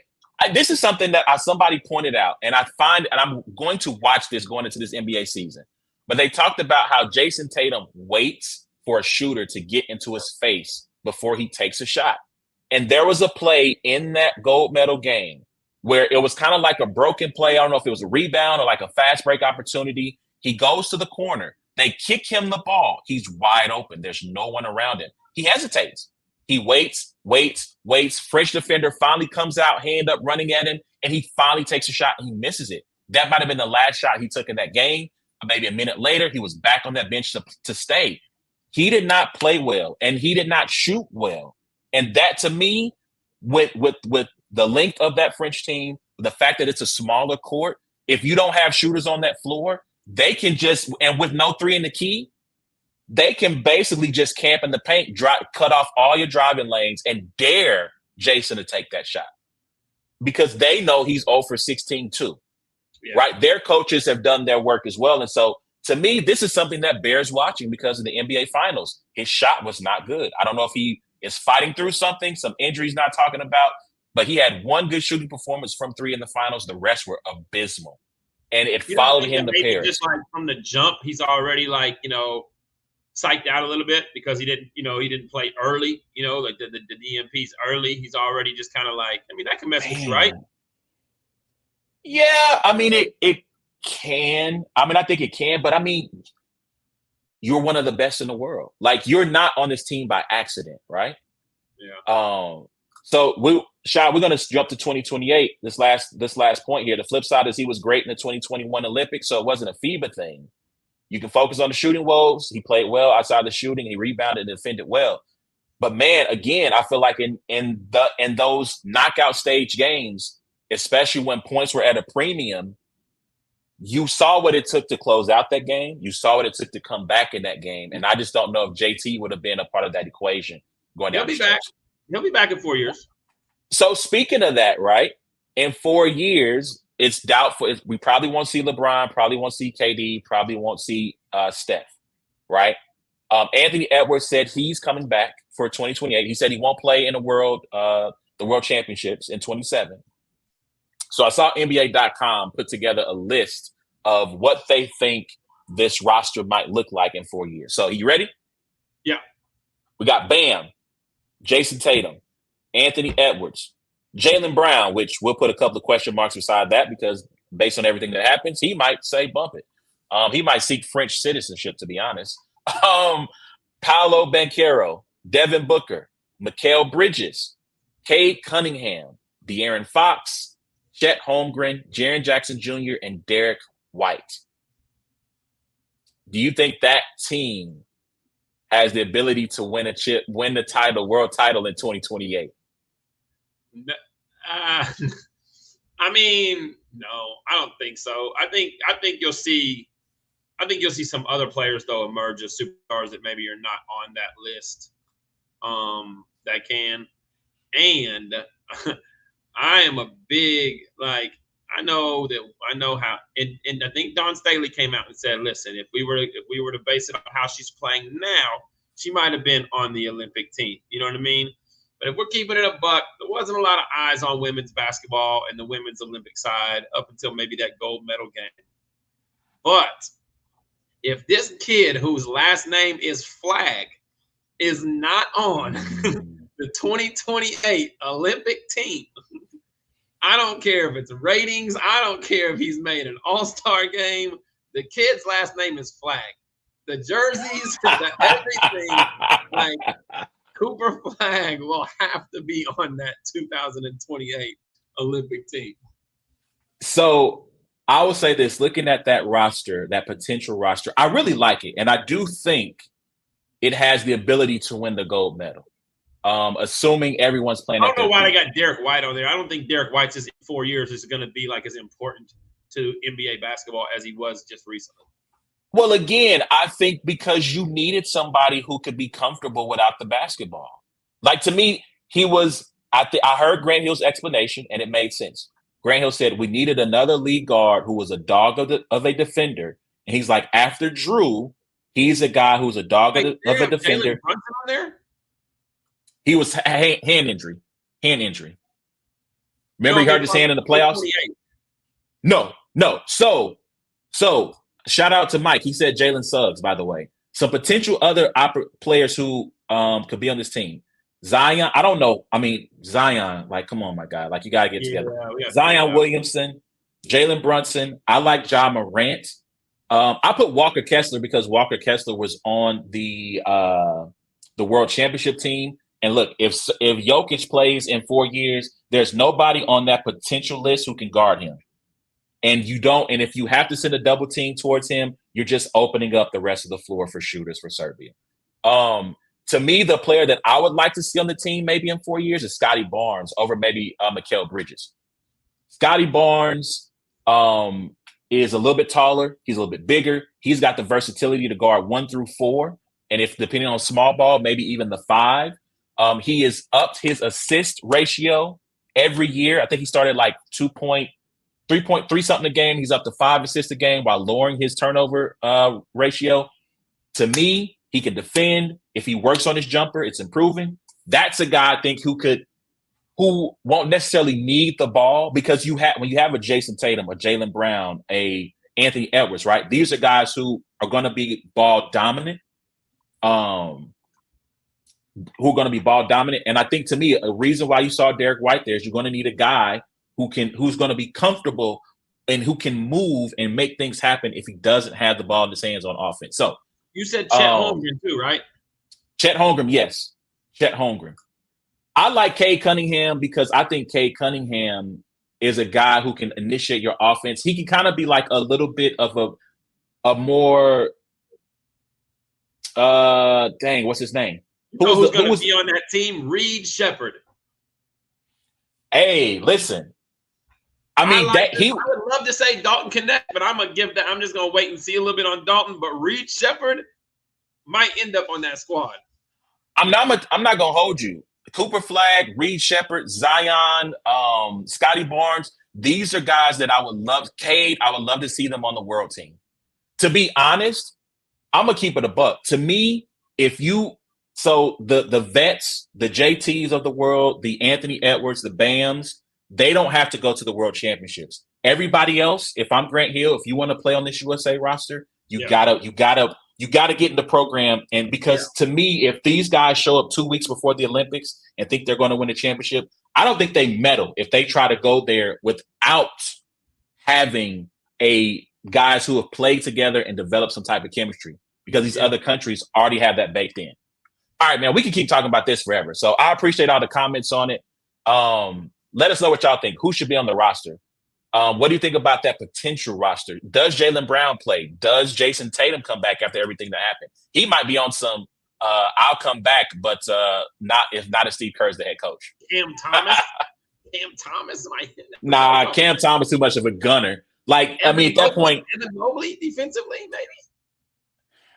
this is something that somebody pointed out, and I'm going to watch this going into this NBA season. But they talked about how Jason Tatum waits for a shooter to get into his face before he takes a shot. And there was a play in that gold medal game where it was kind of like a broken play. I don't know if it was a rebound or like a fast break opportunity. He goes to the corner. They kick him the ball. He's wide open. There's no one around him. He hesitates. He waits. French defender finally comes out, hand up, running at him, and he finally takes a shot and he misses it. That might have been the last shot he took in that game. Maybe a minute later, he was back on that bench to stay. He did not play well, and he did not shoot well. And that, to me, with the length of that French team, the fact that it's a smaller court, if you don't have shooters on that floor, they can just, and with no three in the key, they can basically just camp in the paint, cut off all your driving lanes, and dare Jason to take that shot. Because they know he's 0 for 16 too. Yeah. Right? Their coaches have done their work as well. And so, to me, this is something that bears watching because of the NBA Finals. His shot was not good. I don't know if he is fighting through something, some injuries not talking about, but he had one good shooting performance from three in the Finals. The rest were abysmal. And it followed him to Paris. Just like from the jump, he's already psyched out a little bit because he didn't play early, like the DNP's early. He's already just kind of that can mess with you, right? Yeah, I mean, it can. I mean, I think it can, but I mean, you're one of the best in the world. Like, you're not on this team by accident, right? Yeah. So we're going to jump to 2028. This last point here. The flip side is he was great in the 2021 Olympics, so it wasn't a FIBA thing. You can focus on the shooting woes. He played well outside the shooting. He rebounded and defended well. But man, again, I feel like in those knockout stage games, especially when points were at a premium, you saw what it took to close out that game. You saw what it took to come back in that game. And I just don't know if JT would have been a part of that equation going down the stretch. He'll be back in 4 years. So speaking of that, right, in 4 years, it's doubtful. We probably won't see LeBron, probably won't see KD, probably won't see Steph, right? Anthony Edwards said he's coming back for 2028. He said he won't play in the World Championships in 2027. So I saw NBA.com put together a list of what they think this roster might look like in 4 years. So, you ready? Yeah. We got Bam, Jason Tatum, Anthony Edwards, Jaylen Brown, which we'll put a couple of question marks beside that because based on everything that happens, he might say bump it. He might seek French citizenship, to be honest. Paolo Banchero, Devin Booker, Mikal Bridges, Cade Cunningham, De'Aaron Fox, Chet Holmgren, Jaren Jackson Jr., and Derek White. Do you think that team has the ability to win the title, world title in 2028? I mean, no, I don't think so. I think you'll see some other players though emerge as superstars that maybe are not on that list. That can. And I am a big I know how and I think Dawn Staley came out and said, listen, if we were to base it on how she's playing now, she might have been on the Olympic team. You know what I mean? But if we're keeping it a buck, there wasn't a lot of eyes on women's basketball and the women's Olympic side up until maybe that gold medal game. But if this kid whose last name is Flag is not on the 2028 Olympic team, I don't care if it's ratings. I don't care if he's made an all-star game. The kid's last name is Flag. The jerseys, everything, Cooper Flag will have to be on that 2028 Olympic team. So I will say this, looking at that roster, that potential roster, I really like it. And I do think it has the ability to win the gold medal. Assuming everyone's playing. I don't know why they got Derek White on there. I don't think Derek White's in 4 years is going to be as important to NBA basketball as he was just recently. Well, again, I think because you needed somebody who could be comfortable without the basketball. To me, he was. I heard Grant Hill's explanation, and it made sense. Grant Hill said we needed another lead guard who was a dog of a defender, and he's like, after Drew, he's a guy who's a dog of a defender. Jalen Brunson on there? He was hand injury. Remember, he hurt his hand in the playoffs? No. So shout out to Mike. He said Jalen Suggs, by the way. Some potential other players who could be on this team. Zion, I don't know. I mean, Zion, come on, my guy. You got to get together. Zion Williamson, Jalen Brunson. I like Ja Morant. I put Walker Kessler because Walker Kessler was on the World Championship team. And look, if Jokic plays in 4 years, there's nobody on that potential list who can guard him. And if you have to send a double team towards him, you're just opening up the rest of the floor for shooters for Serbia. To me, the player that I would like to see on the team maybe in 4 years is Scotty Barnes over maybe Mikal Bridges. Scotty Barnes is a little bit taller. He's a little bit bigger. He's got the versatility to guard 1 through 4. And if depending on small ball, maybe even the 5. He has upped his assist ratio every year. I think he started 3.3 something a game. He's up to 5 assists a game while lowering his turnover ratio. To me, he can defend. If he works on his jumper, it's improving. That's a guy I think who won't necessarily need the ball because when you have a Jason Tatum, a Jaylen Brown, a Anthony Edwards, right? These are guys who are going to be ball dominant. Who are going to be ball dominant. And I think to me, a reason why you saw Derek White there is you're going to need a guy who's going to be comfortable and who can move and make things happen if he doesn't have the ball in his hands on offense. So you said Chet Holmgren too, right? Chet Holmgren, yes. Chet Holmgren. I like Cade Cunningham because I think Cade Cunningham is a guy who can initiate your offense. He can kind of be a little bit of a more what's his name? Who's going to be on that team? Reed Shepherd. Hey, listen. I would love to say Dalton Connect, but I'm just gonna wait and see a little bit on Dalton. But Reed Shepherd might end up on that squad. I'm not gonna hold you. Cooper Flag, Reed Shepherd, Zion, Scotty Barnes. These are guys that I would love. Cade, I would love to see them on the world team. To be honest, I'm gonna keep it a buck. To me, so the vets, the JTs of the world, the Anthony Edwards, the Bams, they don't have to go to the World Championships. Everybody else, if I'm Grant Hill, if you want to play on this USA roster, you gotta You got to get in the program. And because to me, if these guys show up 2 weeks before the Olympics and think they're going to win a championship, I don't think they medal if they try to go there without having guys who have played together and developed some type of chemistry, because these other countries already have that baked in. All right, man, we can keep talking about this forever. So I appreciate all the comments on it. Let us know what y'all think. Who should be on the roster? What do you think about that potential roster? Does Jaylen Brown play? Does Jason Tatum come back after everything that happened? He might be on some I'll come back, but not if Steve Kerr's the head coach. Cam Thomas? Cam Thomas? Nah, Cam Thomas too much of a gunner. Like, I mean, at that point, Mobley defensively, maybe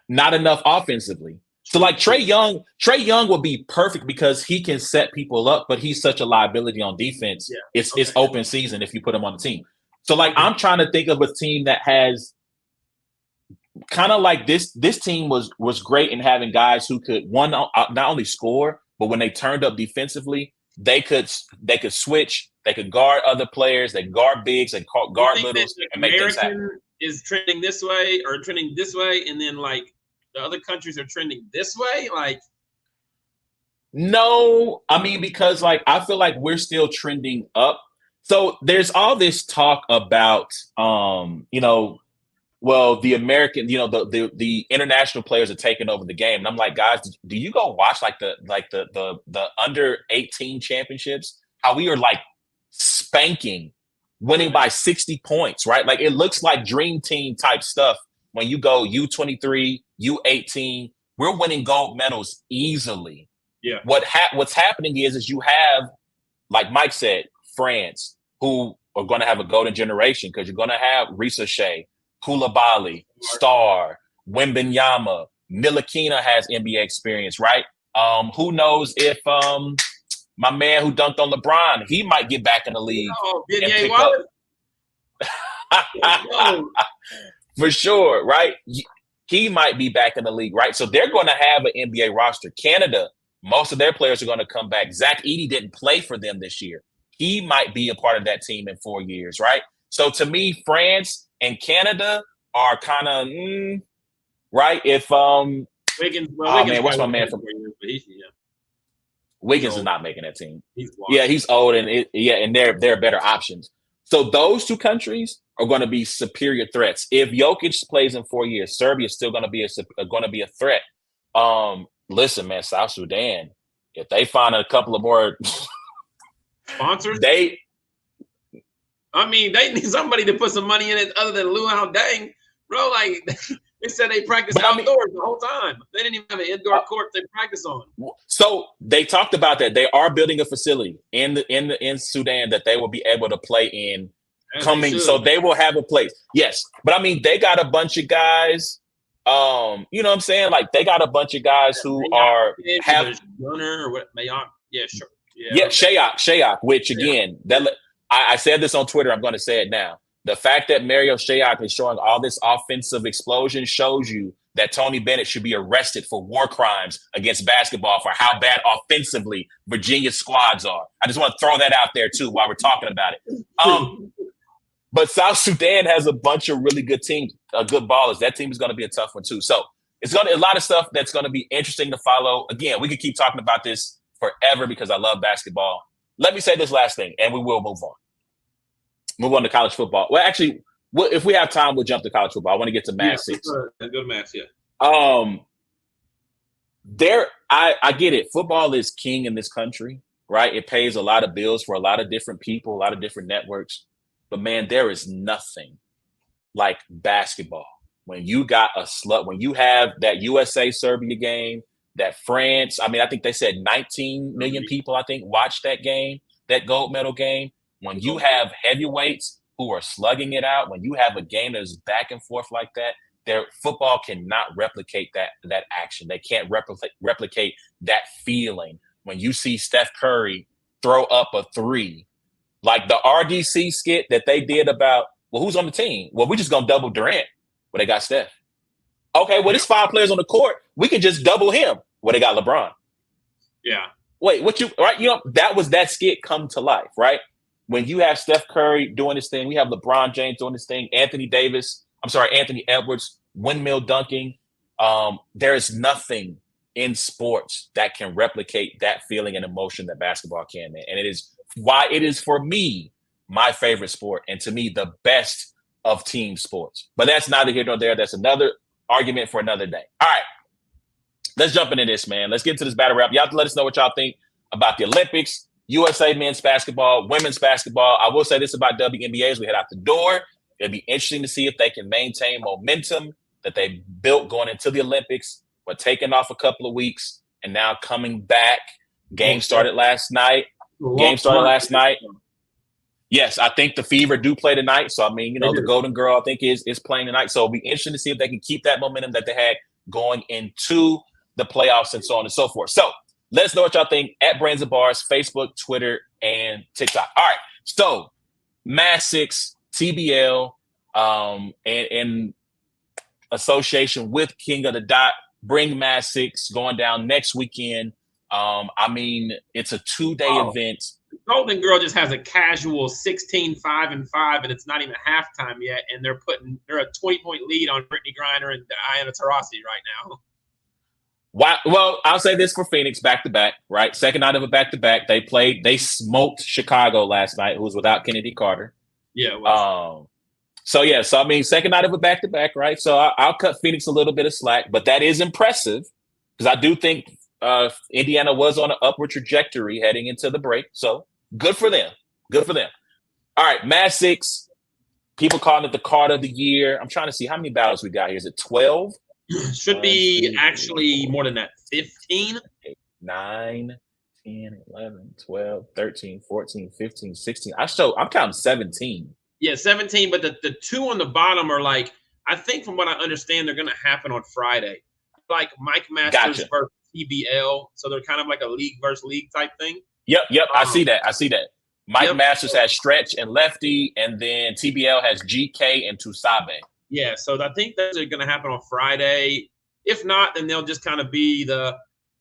not enough offensively. So, like Trae Young would be perfect because he can set people up, but he's such a liability on defense. Yeah. It's open season if you put him on the team. So, like, I'm trying to think of a team that has kind of like this. This team was great in having guys who could not only score, but when they turned up defensively, they could switch. They could guard other players. They guard bigs. They guard littles and make things happen. Is trending this way or trending this way, and then like the other countries are trending this way? Like, no, I mean, because like I feel like we're still trending up. So there's all this talk about the American, the international players are taking over the game. And I'm like, guys, do you go watch the under 18 championships? How we are like spanking, winning by 60 points, right? Like it looks like dream team type stuff. When you go U23, U18, we're winning gold medals easily. Yeah. What's happening is you have, like Mike said, France, who are going to have a golden generation because you're going to have Risa Shea, Koulibaly, Star, Wembanyama, Ntilikina has NBA experience, right? Who knows if my man who dunked on LeBron, he might get back in the league. Oh, Vivier Wallace. For sure, right? He might be back in the league, right? So they're going to have an NBA roster. Canada, most of their players are going to come back. Zach Edey didn't play for them this year. He might be a part of that team in 4 years, right? So to me, France and Canada are kind of right. If Wiggins, what's my man from? Wiggins is not making that team. He's old, and they're better options. So those two countries are going to be superior threats. If Jokic plays in 4 years, Serbia is still going to be a threat. Listen, man, South Sudan, if they find a couple of more sponsors, they need somebody to put some money in it other than Luau Deng, bro. Like they said, they practice outdoors the whole time. They didn't even have an indoor court they practice on. So they talked about that. They are building a facility in Sudan that they will be able to play in. So they will have a place. Yes. But I mean, they got a bunch of guys, you know what I'm saying? Like they got a bunch of guys who have Gunner or what Mayock. Yeah, sure. Yeah, Shayok, which again, I said this on Twitter, I'm going to say it now. The fact that Mario Shayok is showing all this offensive explosion shows you that Tony Bennett should be arrested for war crimes against basketball for how bad offensively Virginia's squads are. I just want to throw that out there too while we're talking about it. But South Sudan has a bunch of really good teams, good ballers. That team is going to be a tough one too. So it's going to a lot of stuff that's going to be interesting to follow. Again, we could keep talking about this forever because I love basketball. Let me say this last thing, and we will move on. Move on to college football. Well, actually, if we have time, we'll jump to college football. I want to get to Mass 6. Good Mass, yeah. I get it. Football is king in this country, right? It pays a lot of bills for a lot of different people, a lot of different networks. But man, there is nothing like basketball. When you got when you have that USA Serbia game, that France, I mean, I think they said 19 million people, I think, watched that game, that gold medal game. When you have heavyweights who are slugging it out, when you have a game that is back and forth like that, their football cannot replicate that action. They can't replicate that feeling. When you see Steph Curry throw up a three, like the RDC skit that they did about, well, who's on the team? Well, we're just going to double Durant. Well, they got Steph. Okay, well, there's 5 players on the court. We can just double him. Well, they got LeBron. Yeah. Wait, that was that skit come to life, right? When you have Steph Curry doing this thing, we have LeBron James doing this thing, Anthony Edwards, windmill dunking, There is nothing in sports that can replicate that feeling and emotion that basketball can, man. And it is why it is, for me, my favorite sport, and to me, the best of team sports. But that's neither here nor there. That's another argument for another day. All right, let's jump into this, man. Let's get into this battle rap. Y'all have to let us know what y'all think about the Olympics, USA men's basketball, women's basketball. I will say this about WNBA as we head out the door. It'll be interesting to see if they can maintain momentum that they built going into the Olympics, but taking off a couple of weeks and now coming back. Game started last night. Yes, I think the Fever do play tonight. So, I mean, you know, the Golden Girl, I think, is playing tonight. So it'll be interesting to see if they can keep that momentum that they had going into the playoffs and so on and so forth. So let us know what y'all think at Brains and Bars, Facebook, Twitter, and TikTok. All right. So Mad 6, TBL, and association with King of the Dot, bring Mad 6 going down next weekend. I mean, it's a 2-day event. Golden Girl just has a casual 16-5-5, and it's not even halftime yet, and they're a 20-point lead on Brittany Griner and Diana Taurasi right now. Wow. Well, I'll say this for Phoenix, back-to-back, right? Second night of a back-to-back. They smoked Chicago last night, who was without Kennedy Carter. Yeah. Well. So I mean, second night of a back-to-back, right? So I'll cut Phoenix a little bit of slack, but that is impressive because I do think Indiana was on an upward trajectory heading into the break. So good for them. Good for them. All right, Mad 6. People calling it the card of the year. I'm trying to see how many battles we got here. Is it 12? Should be actually more than that. 15? 9, 10, 11, 12, 13, 14, 15, 16. I'm counting 17. Yeah, 17, but the two on the bottom are like, I think from what I understand, they're going to happen on Friday. Like Mike Masters versus TBL. So they're kind of like a league versus league type thing. Yep. I see that. Mike Masters has Stretch and Lefty, and then TBL has GK and Tusabe. Yeah, so I think those are going to happen on Friday. If not, then they'll just kind of be the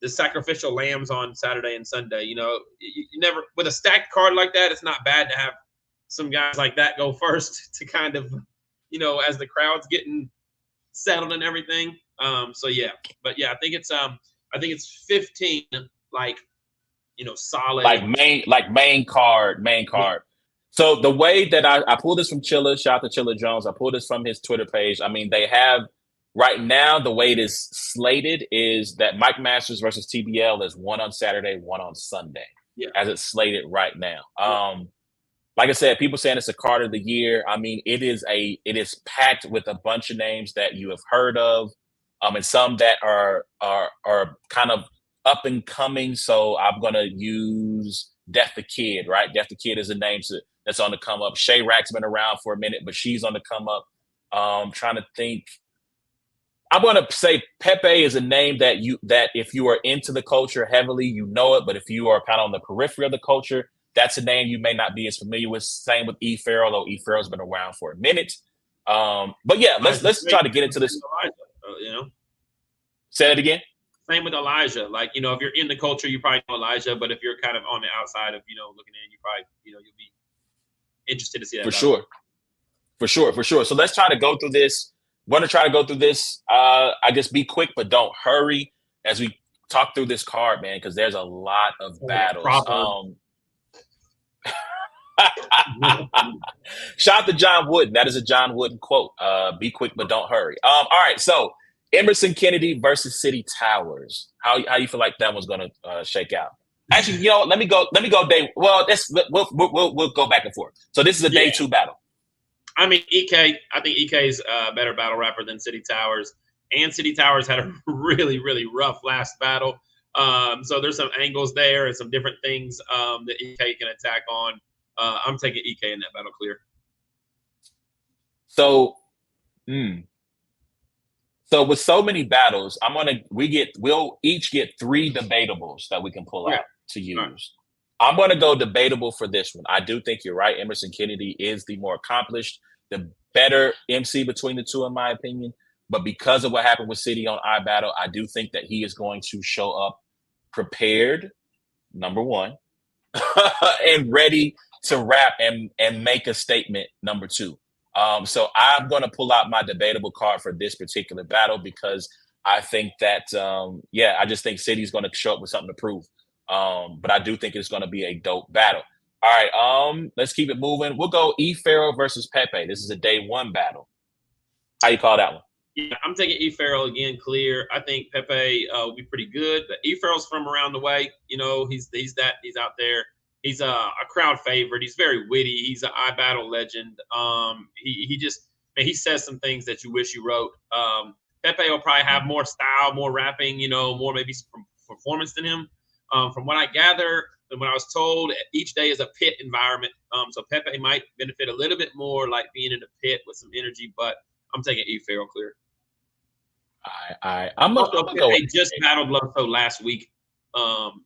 sacrificial lambs on Saturday and Sunday. You know, you never, with a stacked card like that, it's not bad to have some guys like that go first to kind of, you know, as the crowd's getting settled and everything. So yeah, but yeah, I think it's 15, like, you know, solid, main card. Yeah. So the way that I pulled this from Chilla, shout out to Chilla Jones. I pulled this from his Twitter page. I mean, they have right now, the way it is slated is that Mike Masters versus TBL is one on Saturday, one on Sunday, as it's slated right now. Like I said, people saying it's a card of the year. I mean, it is packed with a bunch of names that you have heard of, and some that are kind of up and coming. So I'm gonna use Death the Kid, right? Death the Kid is a name that's on the come up. Shay Rack's been around for a minute, but she's on the come up. Trying to think. I'm gonna say Pepe is a name that if you are into the culture heavily, you know it. But if you are kind of on the periphery of the culture, that's a name you may not be as familiar with. Same with E. Farrell, though E. Farrell's been around for a minute. But yeah, let's try to get into this. You know, say it again. Same with Elijah. Like, you know, if you're in the culture, you probably know Elijah. But if you're kind of on the outside of, you know, looking in, you probably, you know, you'll be interested to see that. For sure. So let's try to go through this. We're going to try to go through this. I guess be quick, but don't hurry as we talk through this card, man, because there's a lot of battles. Shout out to John Wooden. That is a John Wooden quote. Be quick, but don't hurry. All right. So Emerson Kennedy versus City Towers. How you feel like that one's going to shake out? Actually, you know, let me go day. Well, we'll go back and forth. So this is a day 2 battle. I mean, I think EK's a better battle rapper than City Towers. And City Towers had a really, really rough last battle. So there's some angles there and some different things that EK can attack on. I'm taking EK in that battle clear. So with so many battles, we'll each get 3 debatable that we can pull out to use. Right. I'm going to go debatable for this one. I do think you're right. Emerson Kennedy is the more accomplished, the better MC between the two, in my opinion. But because of what happened with City on iBattle, I do think that he is going to show up prepared, number one, and ready to rap and make a statement, number 2. So I'm going to pull out my debatable card for this particular battle because I think that, I just think City's going to show up with something to prove. But I do think it's going to be a dope battle. All right, let's keep it moving. We'll go E Farrell versus Pepe. This is a day one battle. How you call that one? Yeah, I'm taking E Farrell again, clear. I think Pepe will be pretty good. But E Farrell's from around the way. You know, he's out there. He's a crowd favorite. He's very witty. He's an iBattle legend. He says some things that you wish you wrote. Pepe will probably have more style, more rapping, more maybe some performance than him. From what I gather, and when I was told, each day is a pit environment. So Pepe might benefit a little bit more, like being in the pit with some energy. But I'm taking E Farrell clear. I'm gonna go. They just battled Loso last week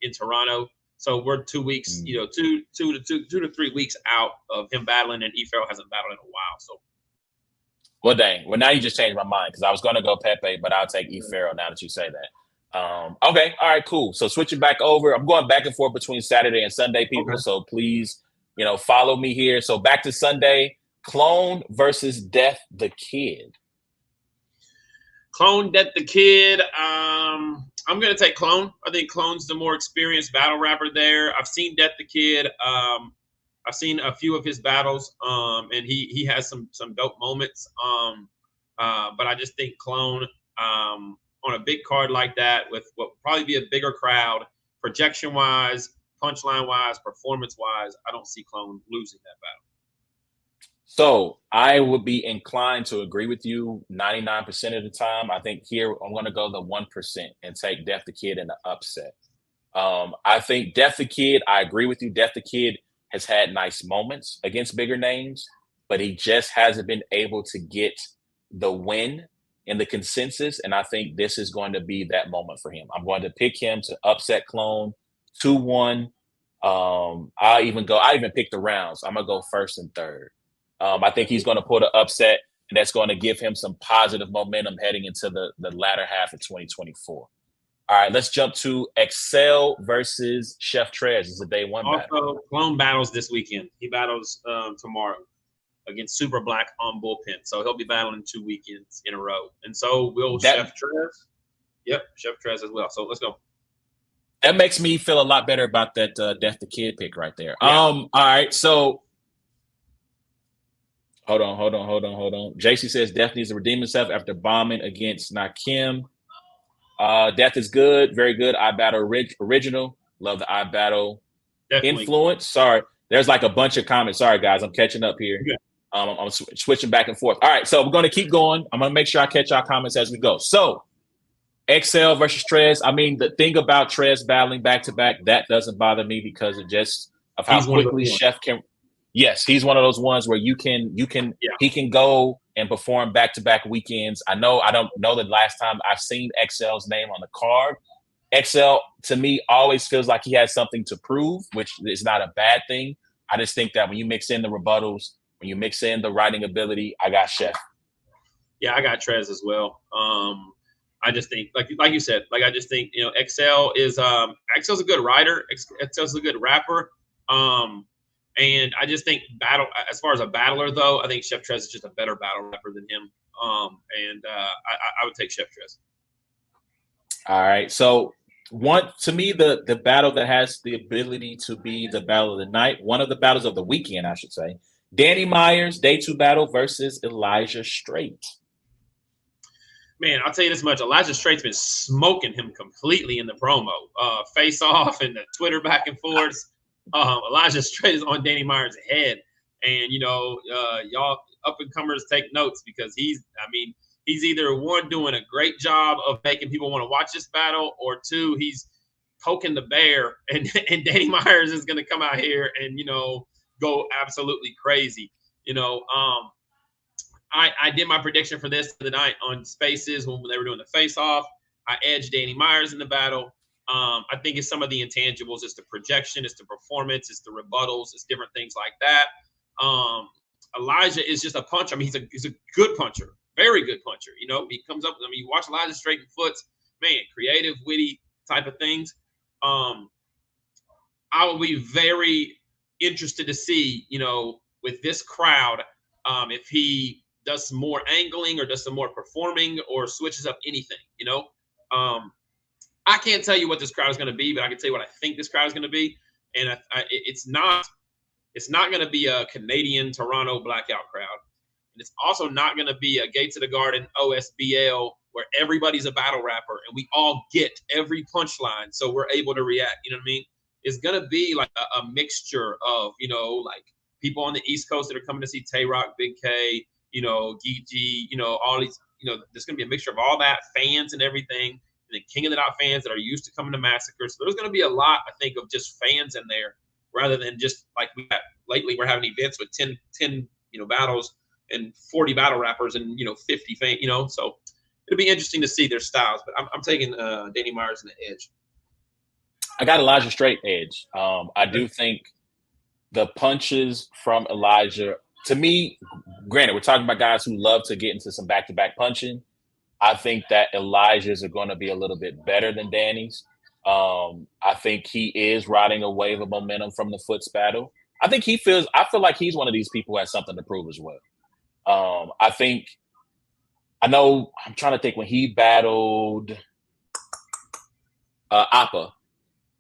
in Toronto. So we're 2 weeks, 2 to 3 weeks out of him battling, and E Farrell hasn't battled in a while. So, well, dang. Well, now you just changed my mind because I was going to go Pepe, but I'll take E Farrell now that you say that. Okay, all right, cool. So switching back over, I'm going back and forth between Saturday and Sunday, people. Okay. So please, follow me here. So back to Sunday, Clone versus Death the Kid. Clone, Death the Kid. I'm going to take Clone. I think Clone's the more experienced battle rapper there. I've seen Death the Kid. I've seen a few of his battles, and he has some dope moments. But I just think Clone on a big card like that with what will probably be a bigger crowd, projection-wise, punchline-wise, performance-wise, I don't see Clone losing that battle. So I would be inclined to agree with you 99% of the time. I think here I'm going to go the 1% and take Death the Kid in the upset. I think Death the Kid, I agree with you. Death the Kid has had nice moments against bigger names, but he just hasn't been able to get the win in the consensus. And I think this is going to be that moment for him. I'm going to pick him to upset Clone 2-1. I even pick the rounds. I'm going to go first and third. I think he's going to pull the upset, and that's going to give him some positive momentum heading into the latter half of 2024. All right, let's jump to Excel versus Chef Trez. It's a day one battle. Also, Clone battles this weekend. He battles tomorrow against Super Black on Bullpen. So he'll be battling 2 weekends in a row. And so will Chef Trez. Yep, Chef Trez as well. So let's go. That makes me feel a lot better about that Death the Kid pick right there. Yeah. All right, so hold on. JC says Death needs to redeem himself after bombing against Nakim. Death is good, very good. iBattle original. Love the iBattle influence. Sorry, there's like a bunch of comments. Sorry, guys, I'm catching up here. Yeah. I'm switching back and forth. All right, so we're going to keep going. I'm going to make sure I catch our comments as we go. So, XL versus Trez. I mean, the thing about Trez battling back to back, that doesn't bother me because of how quickly Chef can. Yes, he's one of those ones where he can go and perform back-to-back weekends. I don't know the last time I've seen XL's name on the card. XL, to me, always feels like he has something to prove, which is not a bad thing. I just think that when you mix in the rebuttals, when you mix in the writing ability, I got Chef. Yeah, I got Trez as well. I just think, like you said, I just think, XL's a good writer. XL's a good rapper. And I just think as far as a battler, though, I think Chef Trez is just a better battle rapper than him. I would take Chef Trez. All right. So to me, the battle that has the ability to be the battle of the night, one of the battles of the weekend, I should say, Danny Myers, day 2 battle versus Elijah Straight. Man, I'll tell you this much. Elijah Straight's been smoking him completely in the promo. Face off and the Twitter back and forth. Elijah Straight is on Danny Myers' head, and y'all up and comers take notes because he's either one doing a great job of making people want to watch this battle, or two, he's poking the bear, and Danny Myers is going to come out here and go absolutely crazy. I did my prediction for this the night on Spaces when they were doing the face off. I edged Danny Myers in the battle. I think it's some of the intangibles. It's the projection, it's the performance, it's the rebuttals, it's different things like that. Elijah is just a puncher. I mean, he's a good puncher, very good puncher. He comes up. You watch Elijah Straight and Foots, man, creative, witty type of things. I will be very interested to see, with this crowd, if he does some more angling or does some more performing or switches up anything, you know. I can't tell you what this crowd is going to be, but I can tell you what I think this crowd is going to be. And it's not going to be a Canadian Toronto blackout crowd. And it's also not going to be a Gates of the Garden OSBL where everybody's a battle rapper and we all get every punchline so we're able to react. You know what I mean? It's going to be like a mixture of, you know, like people on the East Coast that are coming to see Tay-Rock, Big K, you know, Geechee, you know, all these, you know, there's going to be a mixture of all that, fans and everything. And then King of the Dot fans that are used to coming to Massacre. So there's going to be a lot, I think, of just fans in there rather than just like lately we're having events with 10 you know, battles and 40 battle rappers and, you know, 50 fans, you know. So it'll be interesting to see their styles. But I'm taking Danny Myers in the edge. I got Elijah Straight edge. I do think the punches from Elijah, to me, granted, we're talking about guys who love to get into some back-to-back punching. I think that Elijah's are going to be a little bit better than Danny's. I think he is riding a wave of momentum from the Foots battle. I feel like he's one of these people who has something to prove as well. I'm trying to think when he battled Appa,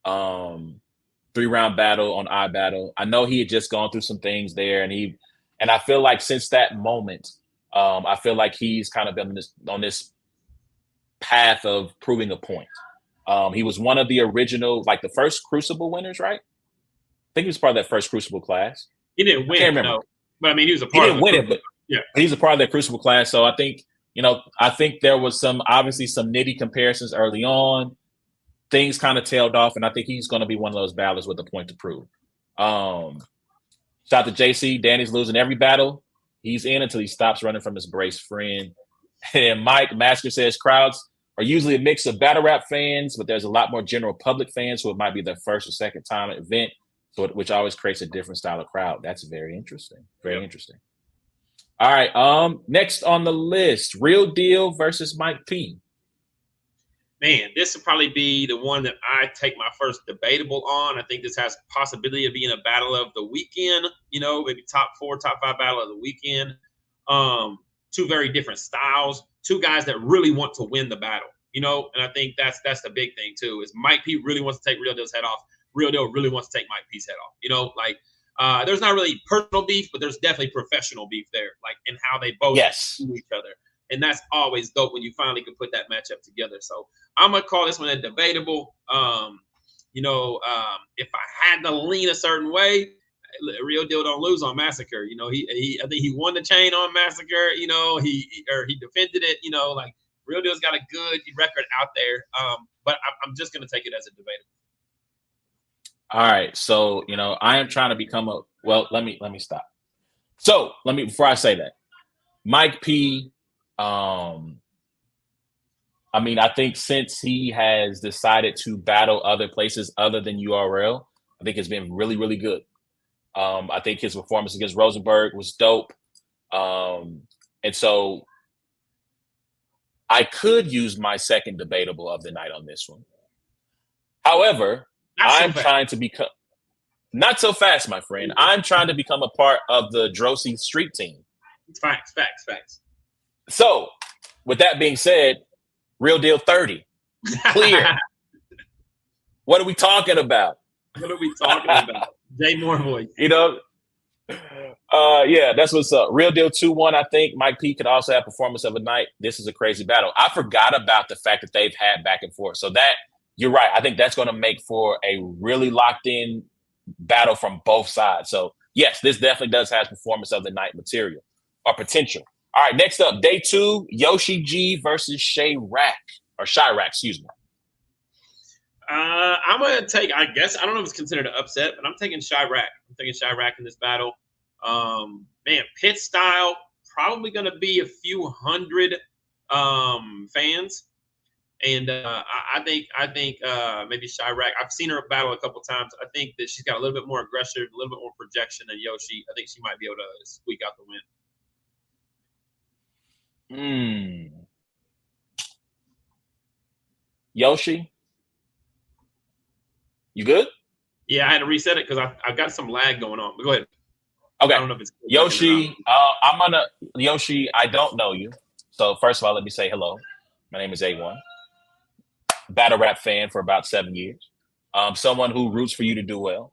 3-round battle on iBattle. I know he had just gone through some things there, and I feel like since that moment, I feel like he's kind of been on this path of proving a point. He was one of the original, like the first Crucible winners, right? I think he was part of that first Crucible class. He didn't win, I can't remember. No. But I mean, he was a part of it. He didn't win it, but he's a part of that Crucible class. So I think, you know, there was obviously some nitty comparisons early on. Things kind of tailed off, and I think he's going to be one of those battlers with a point to prove. Shout out to JC. Danny's losing every battle he's in until he stops running from his brace friend. And Mike Masker says crowds are usually a mix of battle rap fans, but there's a lot more general public fans who it might be their first or second time at an event, which always creates a different style of crowd. That's very interesting. Very interesting. All right. Next on the list, Real Deal versus Mike P. Man, this will probably be the one that I take my first debatable on. I think this has possibility of being a battle of the weekend, you know, maybe top 4, top 5 battle of the weekend. Two very different styles, two guys that really want to win the battle, you know, and I think that's the big thing too, is Mike P really wants to take Real Deal's head off. Real Deal really wants to take Mike P's head off, you know, like there's not really personal beef, but there's definitely professional beef there, like in how they both do each other. And that's always dope when you finally can put that matchup together. So I'm going to call this one a debatable. If I had to lean a certain way, Real Deal don't lose on Massacre. You know, I think he won the chain on Massacre. You know, he defended it. You know, like Real Deal's got a good record out there. But I'm just going to take it as a debatable. All right. So, you know, I am trying to become let me stop. So before I say that, Mike P, I think since he has decided to battle other places other than URL, I think it's been really, really good. I think his performance against Rosenberg was dope. And so I could use my second debatable of the night on this one. However, I'm trying to become not so fast, my friend. I'm trying to become a part of the Drosy Street team. It's facts. So, with that being said, Real Deal 30. Clear. What are we talking about? Jay Moore voice. You know? That's what's up. Real Deal 2-1, I think. Mike P could also have performance of a night. This is a crazy battle. I forgot about the fact that they've had back and forth. So that, you're right. I think that's going to make for a really locked in battle from both sides. So, yes, this definitely does have performance of the night material or potential. All right, next up, day 2, Yoshi G versus Chirac, excuse me. I'm going to take, I guess, I don't know if it's considered an upset, but I'm taking Chirac. I'm taking Chirac in this battle. Pit style, probably going to be a few hundred fans. And I think maybe Chirac, I've seen her battle a couple times. I think that she's got a little bit more aggression, a little bit more projection than Yoshi. I think she might be able to squeak out the win. Yoshi, you good? Yeah, I had to reset it because I've got some lag going on. But go ahead. Okay. I don't know if it's Yoshi. Yoshi. I don't know you. So first of all, let me say hello. My name is A1. Battle rap fan for about 7 years. Someone who roots for you to do well.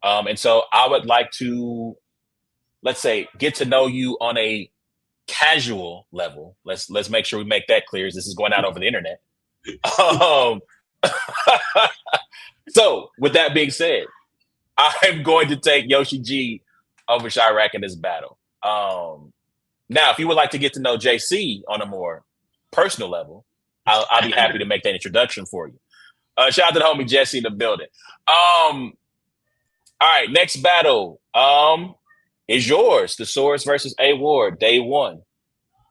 And so I would like to, let's say, get to know you on a casual level. Let's make sure we make that clear as this is going out over the internet. So with that being said, I'm going to take Yoshi G over Chirac in this battle. Now, if you would like to get to know JC on a more personal level, I'll be happy to make that introduction for you. Shout out to the homie Jesse in the building. All right, next battle is yours. Thesaurus versus A Ward, day one.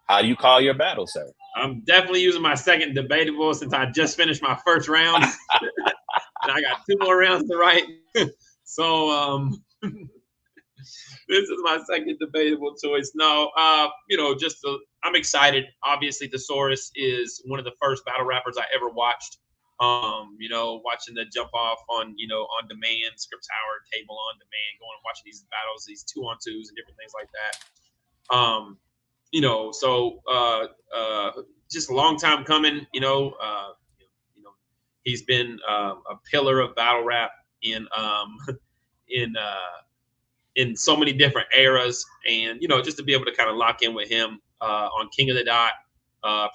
How do you call your battle, sir? I'm definitely using my second debatable since I just finished my first round. And I got 2 more rounds to write. So this is my second debatable choice. No, I'm excited. Obviously, Thesaurus is one of the first battle rappers I ever watched. Watching the jump off on demand, Script Tower, table on demand, going and watching these battles, these 2-on-2s and different things like that. Just a long time coming. He's been a pillar of battle rap in so many different eras, and just to be able to kind of lock in with him on King of the Dot,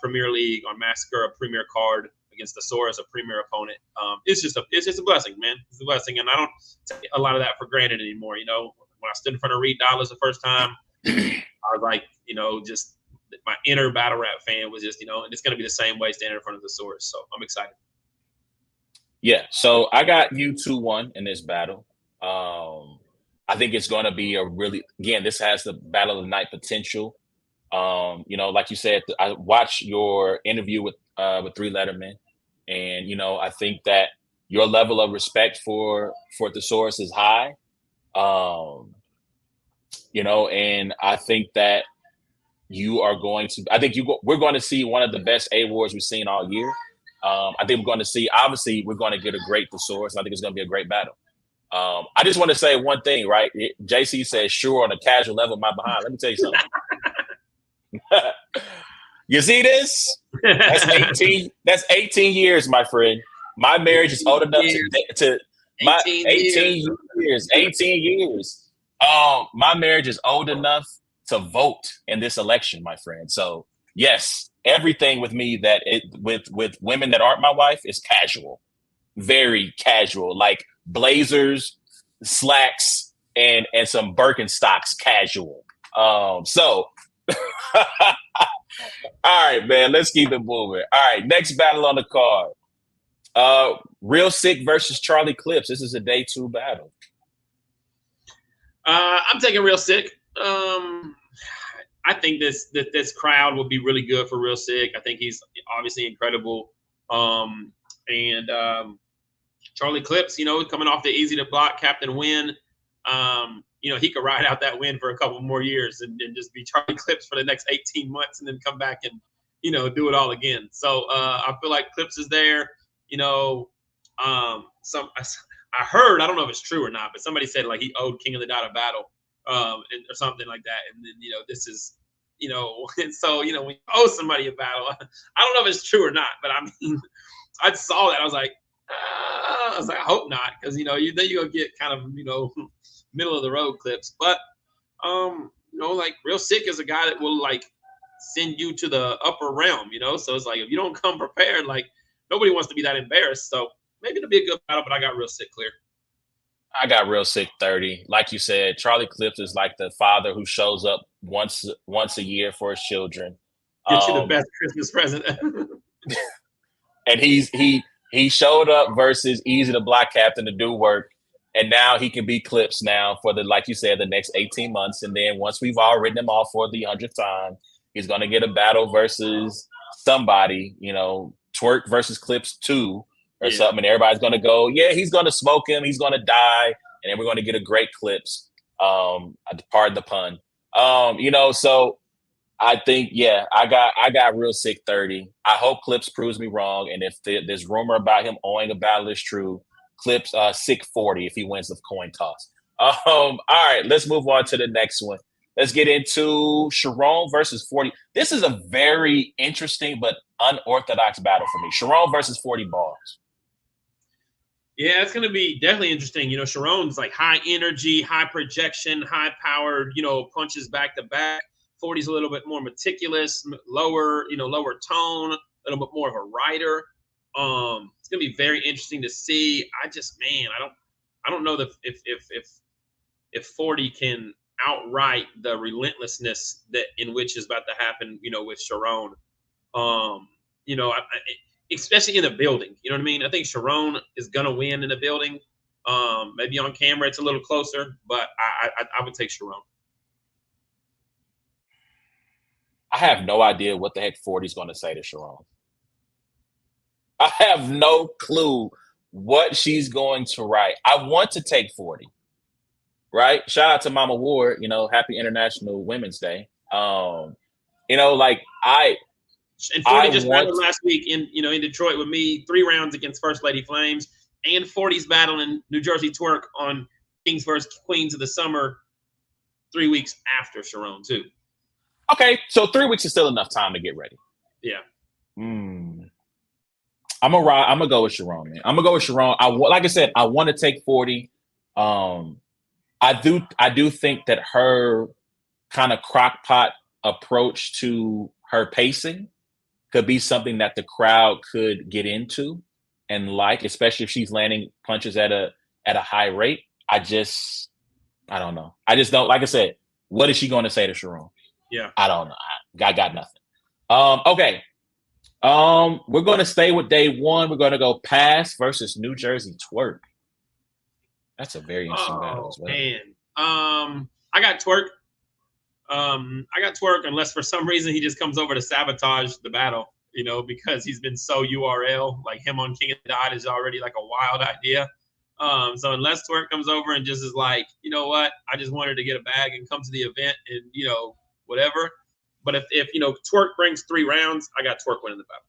Premier League, on Massacre, a premier card against Thesaurus, a premier opponent. It's just a blessing, man. It's a blessing, and I don't take a lot of that for granted anymore. When I stood in front of Reed Dollaz the first time, I was like, just my inner battle rap fan was just, and it's going to be the same way standing in front of Thesaurus. So I'm excited. Yeah. So I got you 2-1 in this battle. I think it's going to be this has the battle of the night potential. Like you said, I watched your interview with 3 Letterman, and I think that your level of respect for Thesaurus is high. And I think that we're going to see one of the best A-Wards we've seen all year. I think we're going to get a great Thesaurus, and I think it's going to be a great battle. I just want to say one thing, right? JC says, sure, on a casual level, my behind. Let me tell you something. You see this? That's 18. That's 18 years, my friend. My marriage is old enough to my 18 years. 18 years. My marriage is old enough to vote in this election, my friend. So yes, everything with me with women that aren't my wife is casual, very casual, like blazers, slacks, and some Birkenstocks, casual. So. All right, man, let's keep it moving. All right, next battle on the card. Real Sick versus Charlie Clips. This is a day 2 battle. I'm taking Real Sick. I think this crowd will be really good for Real Sick. I think he's obviously incredible. And Charlie Clips, coming off the easy to block Captain Win. He could ride out that win for a couple more years and just be Charlie Clips for the next 18 months and then come back and, do it all again. So I feel like Clips is there. I heard, I don't know if it's true or not, but somebody said like he owed King of the Dot a battle or something like that. And then, this is, and so, when you owe somebody a battle, I don't know if it's true or not, but I mean, I saw that. I was like, I hope not. Cause then you'll get kind of, middle of the road Clips, but like Real Sick is a guy that will like send you to the upper realm, so it's like if you don't come prepared, like nobody wants to be that embarrassed. So maybe it'll be a good battle, but I got Real Sick clear. I got Real Sick 30. Like you said, Charlie Clips is like the father who shows up once a year for his children. Get you the best Christmas present. And he showed up versus Easy the Block Captain to do work. And now he can be Clips now for like you said, the next 18 months. And then once we've all written him off for the 100th time, he's going to get a battle versus somebody, Twerk versus Clips 2 or something. And everybody's going to go, yeah, he's going to smoke him. He's going to die. And then we're going to get a great Clips. Pardon the pun. So I think, I got Real Sick 30. I hope Clips proves me wrong. And if this rumor about him owing a battle is true, Clips Sick 40 if he wins the coin toss. All right, let's move on to the next one. Let's get into Sharon versus 40. This is a very interesting but unorthodox battle for me. Sharon versus 40 Bars. Yeah, it's going to be definitely interesting. You know, Sharon's like high energy, high projection, high powered, you know, punches back to back. 40's a little bit more meticulous, lower tone, a little bit more of a rider. It's going to be very interesting to see. I don't know if 40 can outright the relentlessness that in which is about to happen, you know, with Sharon. You know, especially in the building, you know what I mean? I think Sharon is gonna win in the building. Maybe on camera it's a little closer, but I would take Sharon. I have no idea what the heck 40 is going to say to Sharon. I have no clue what she's going to write. I want to take 40. Right? Shout out to Mama Ward, you know, happy International Women's Day. You know, like and 40 just battled last week in Detroit with me, 3 rounds against First Lady Flames, and 40's battling New Jersey Twerk on Kings vs. Queens of the Summer 3 weeks after Sharon too. Okay, so 3 weeks is still enough time to get ready. Yeah. I'm gonna go with Sharon, man. I'm gonna go with Sharon. Like I said, I want to take 40. I do think that her kind of crockpot approach to her pacing could be something that the crowd could get into and like, especially if she's landing punches at a high rate. I don't know. I just don't, like I said, what is she going to say to Sharon? Yeah. I don't know. I got nothing. Okay. We're going to stay with day one. We're going to go Pass versus New Jersey Twerk. That's a very interesting battle as well. Man. I got Twerk. Unless for some reason he just comes over to sabotage the battle, you know, because he's been so URL. Like him on King of the Dot is already like a wild idea. So unless Twerk comes over and just is like, you know what, I just wanted to get a bag and come to the event and, you know, whatever. But if you know, Twerk brings 3 rounds, I got Twerk winning the battle.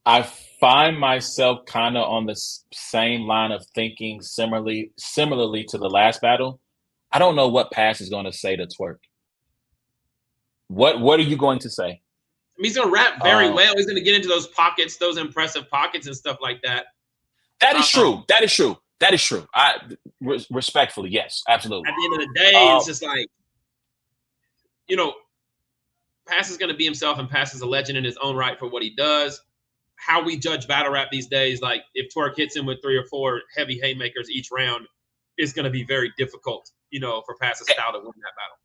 I find myself kind of on the same line of thinking similarly to the last battle. I don't know what Pass is going to say to Twerk. What are you going to say? I mean, he's going to rap very well. He's going to get into those pockets, those impressive pockets and stuff like that. That is true. That is true. That is true. Respectfully, yes, absolutely. At the end of the day, it's just like, you know, Pass is going to be himself, and Pass is a legend in his own right for what he does. How we judge battle rap these days, like if Twerk hits him with 3 or 4 heavy haymakers each round, it's going to be very difficult, you know, for Pass's style to win that battle.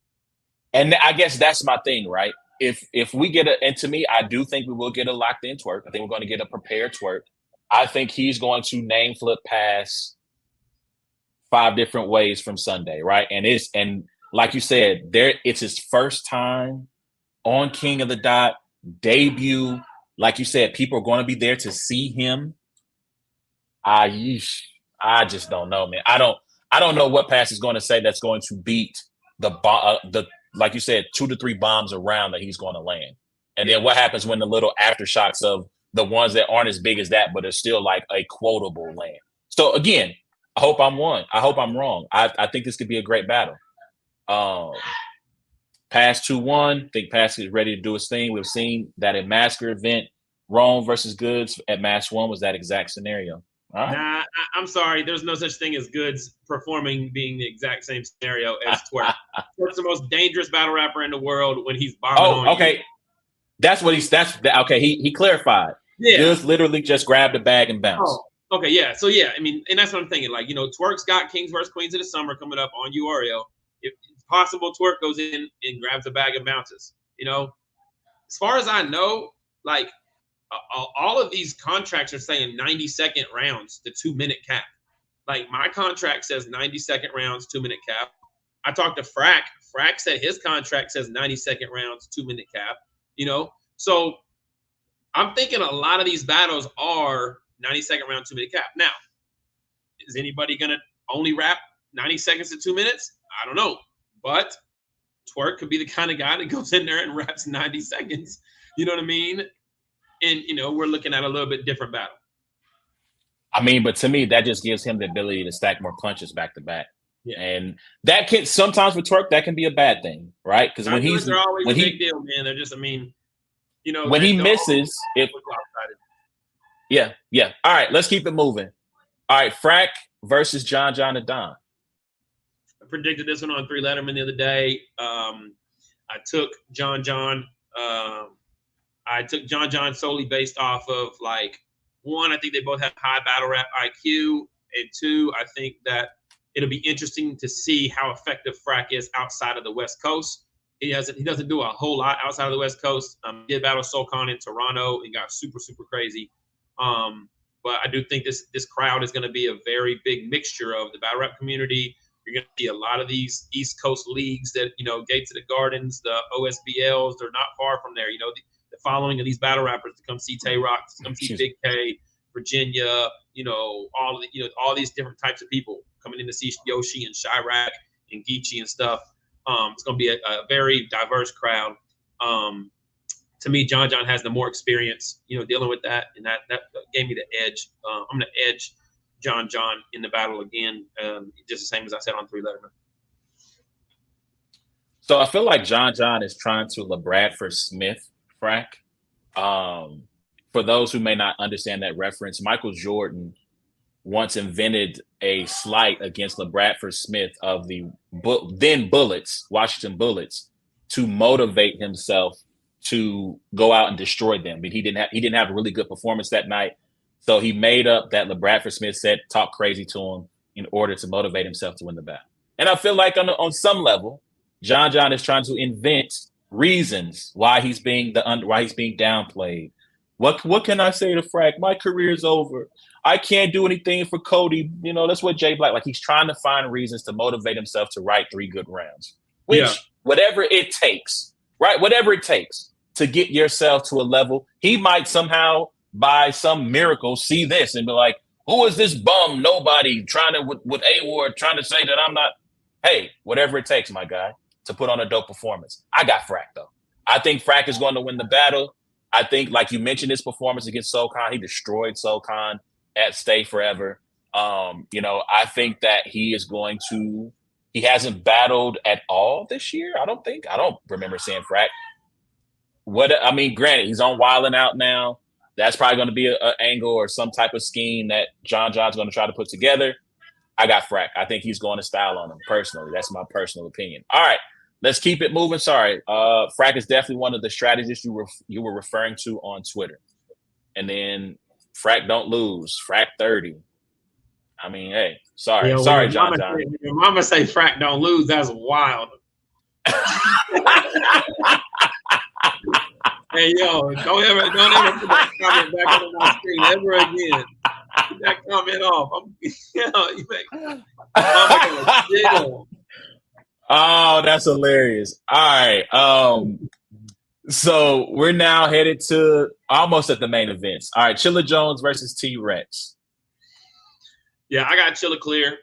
And I guess that's my thing, right? If we get and to me, I do think we will get a locked in Twerk. I think we're going to get a prepared Twerk. I think he's going to name flip Pass 5 different ways from Sunday, right? And like you said, it's his first time on King of the Dot, debut. Like you said, people are going to be there to see him. I just don't know, man. I don't know what Pass is going to say that's going to beat the like you said, 2 to 3 bombs around that he's going to land. And then what happens when the little aftershocks of the ones that aren't as big as that, but are still like a quotable land. So again, I hope I'm wrong. I think this could be a great battle. Pass 2-1. I think Pass is ready to do his thing. We've seen that at Masker event, Rome versus Goods at Match 1 was that exact scenario. Right. Nah, I'm sorry. There's no such thing as Goods performing being the exact same scenario as Twerk. Twerk's the most dangerous battle rapper in the world when he's bombing on okay. You. That's what okay. He clarified. Yeah. Goods literally just grabbed a bag and bounced. Oh, okay, yeah. So yeah, I mean, and that's what I'm thinking. Like, you know, Twerk's got Kings vs. Queens of the Summer coming up on URL. If it's possible, Twerk goes in and grabs a bag and bounces. You know, as far as I know, like all of these contracts are saying 90-second rounds, the 2-minute cap. Like my contract says 90-second rounds, 2-minute cap. I talked to Frack. Frack said his contract says 90-second rounds, 2-minute cap. You know, so I'm thinking a lot of these battles are 90-second round, 2-minute cap. Now, is anybody gonna only rap 90 seconds to 2 minutes? I don't know, but Twerk could be the kind of guy that goes in there and raps 90 seconds. You know what I mean? And, you know, we're looking at a little bit different battle. I mean, but to me, that just gives him the ability to stack more punches back to back. Yeah. And that can sometimes with Twerk, that can be a bad thing, right? Because they're always a big deal, man. They're just, I mean, you know, when he misses, yeah. All right, let's keep it moving. All right, Frack versus John and Don. I predicted this one on 3 Letterman the other day. I took John. I took John solely based off of, like, one, I think they both have high battle rap IQ, and two, I think that it'll be interesting to see how effective Frack is outside of the West Coast. He doesn't do a whole lot outside of the West Coast. He did battle SoulCon in Toronto and got super, super crazy. But I do think this crowd is going to be a very big mixture of the battle rap community. You're going to see a lot of these East Coast leagues that, you know, Gates of the Gardens, the OSBLs, they're not far from there. You know, the following of these battle rappers to come see Tay Rock, to come see Big K, Virginia, you know, all these different types of people coming in to see Yoshi and Chirac and Geechee and stuff. It's going to be a very diverse crowd. To me, John has the more experience, you know, dealing with that, and that gave me the edge. I'm going to edge John in the battle again, just the same as I said on 3 Letterman. So I feel like John is trying to LaBradford Smith Frack. For those who may not understand that reference, Michael Jordan once invented a slight against LaBradford Smith of the then Bullets, Washington Bullets, to motivate himself to go out and destroy them. But he didn't have a really good performance that night. So he made up that LaBradford Smith said, talk crazy to him in order to motivate himself to win the battle. And I feel like on some level, John is trying to invent reasons why he's being downplayed. What can I say to Frack? My career's over. I can't do anything for Cody. You know, that's what Jay Black, like, he's trying to find reasons to motivate himself to write 3 good rounds, which whatever it takes, right? Whatever it takes to get yourself to a level, he might somehow by some miracle see this and be like, who is this bum? Nobody trying to with A-Ward trying to say that I'm not. Hey, whatever it takes, my guy, to put on a dope performance. I got Frack though. I think Frack is going to win the battle. I think, like you mentioned, his performance against SoulCon, he destroyed SoulCon at Stay Forever. You know, I think that he hasn't battled at all this year. I don't remember seeing Frack. Granted, he's on Wild 'N Out now. That's probably going to be an angle or some type of scheme that John's going to try to put together. I got Frack. I think he's going to style on him personally. That's my personal opinion. All right, let's keep it moving. Sorry. Frack is definitely one of the strategists you were referring to on Twitter. And then Frack don't lose. Frack 30. I mean, hey, sorry. Sorry, John. Your mama say Frack don't lose. That's wild. Hey, yo, don't ever put that comment back on my screen ever again. Get that comment off. Oh, that's hilarious. All right. So we're now headed to almost at the main events. All right, Chilla Jones versus T-Rex. Yeah, I got Chilla clear.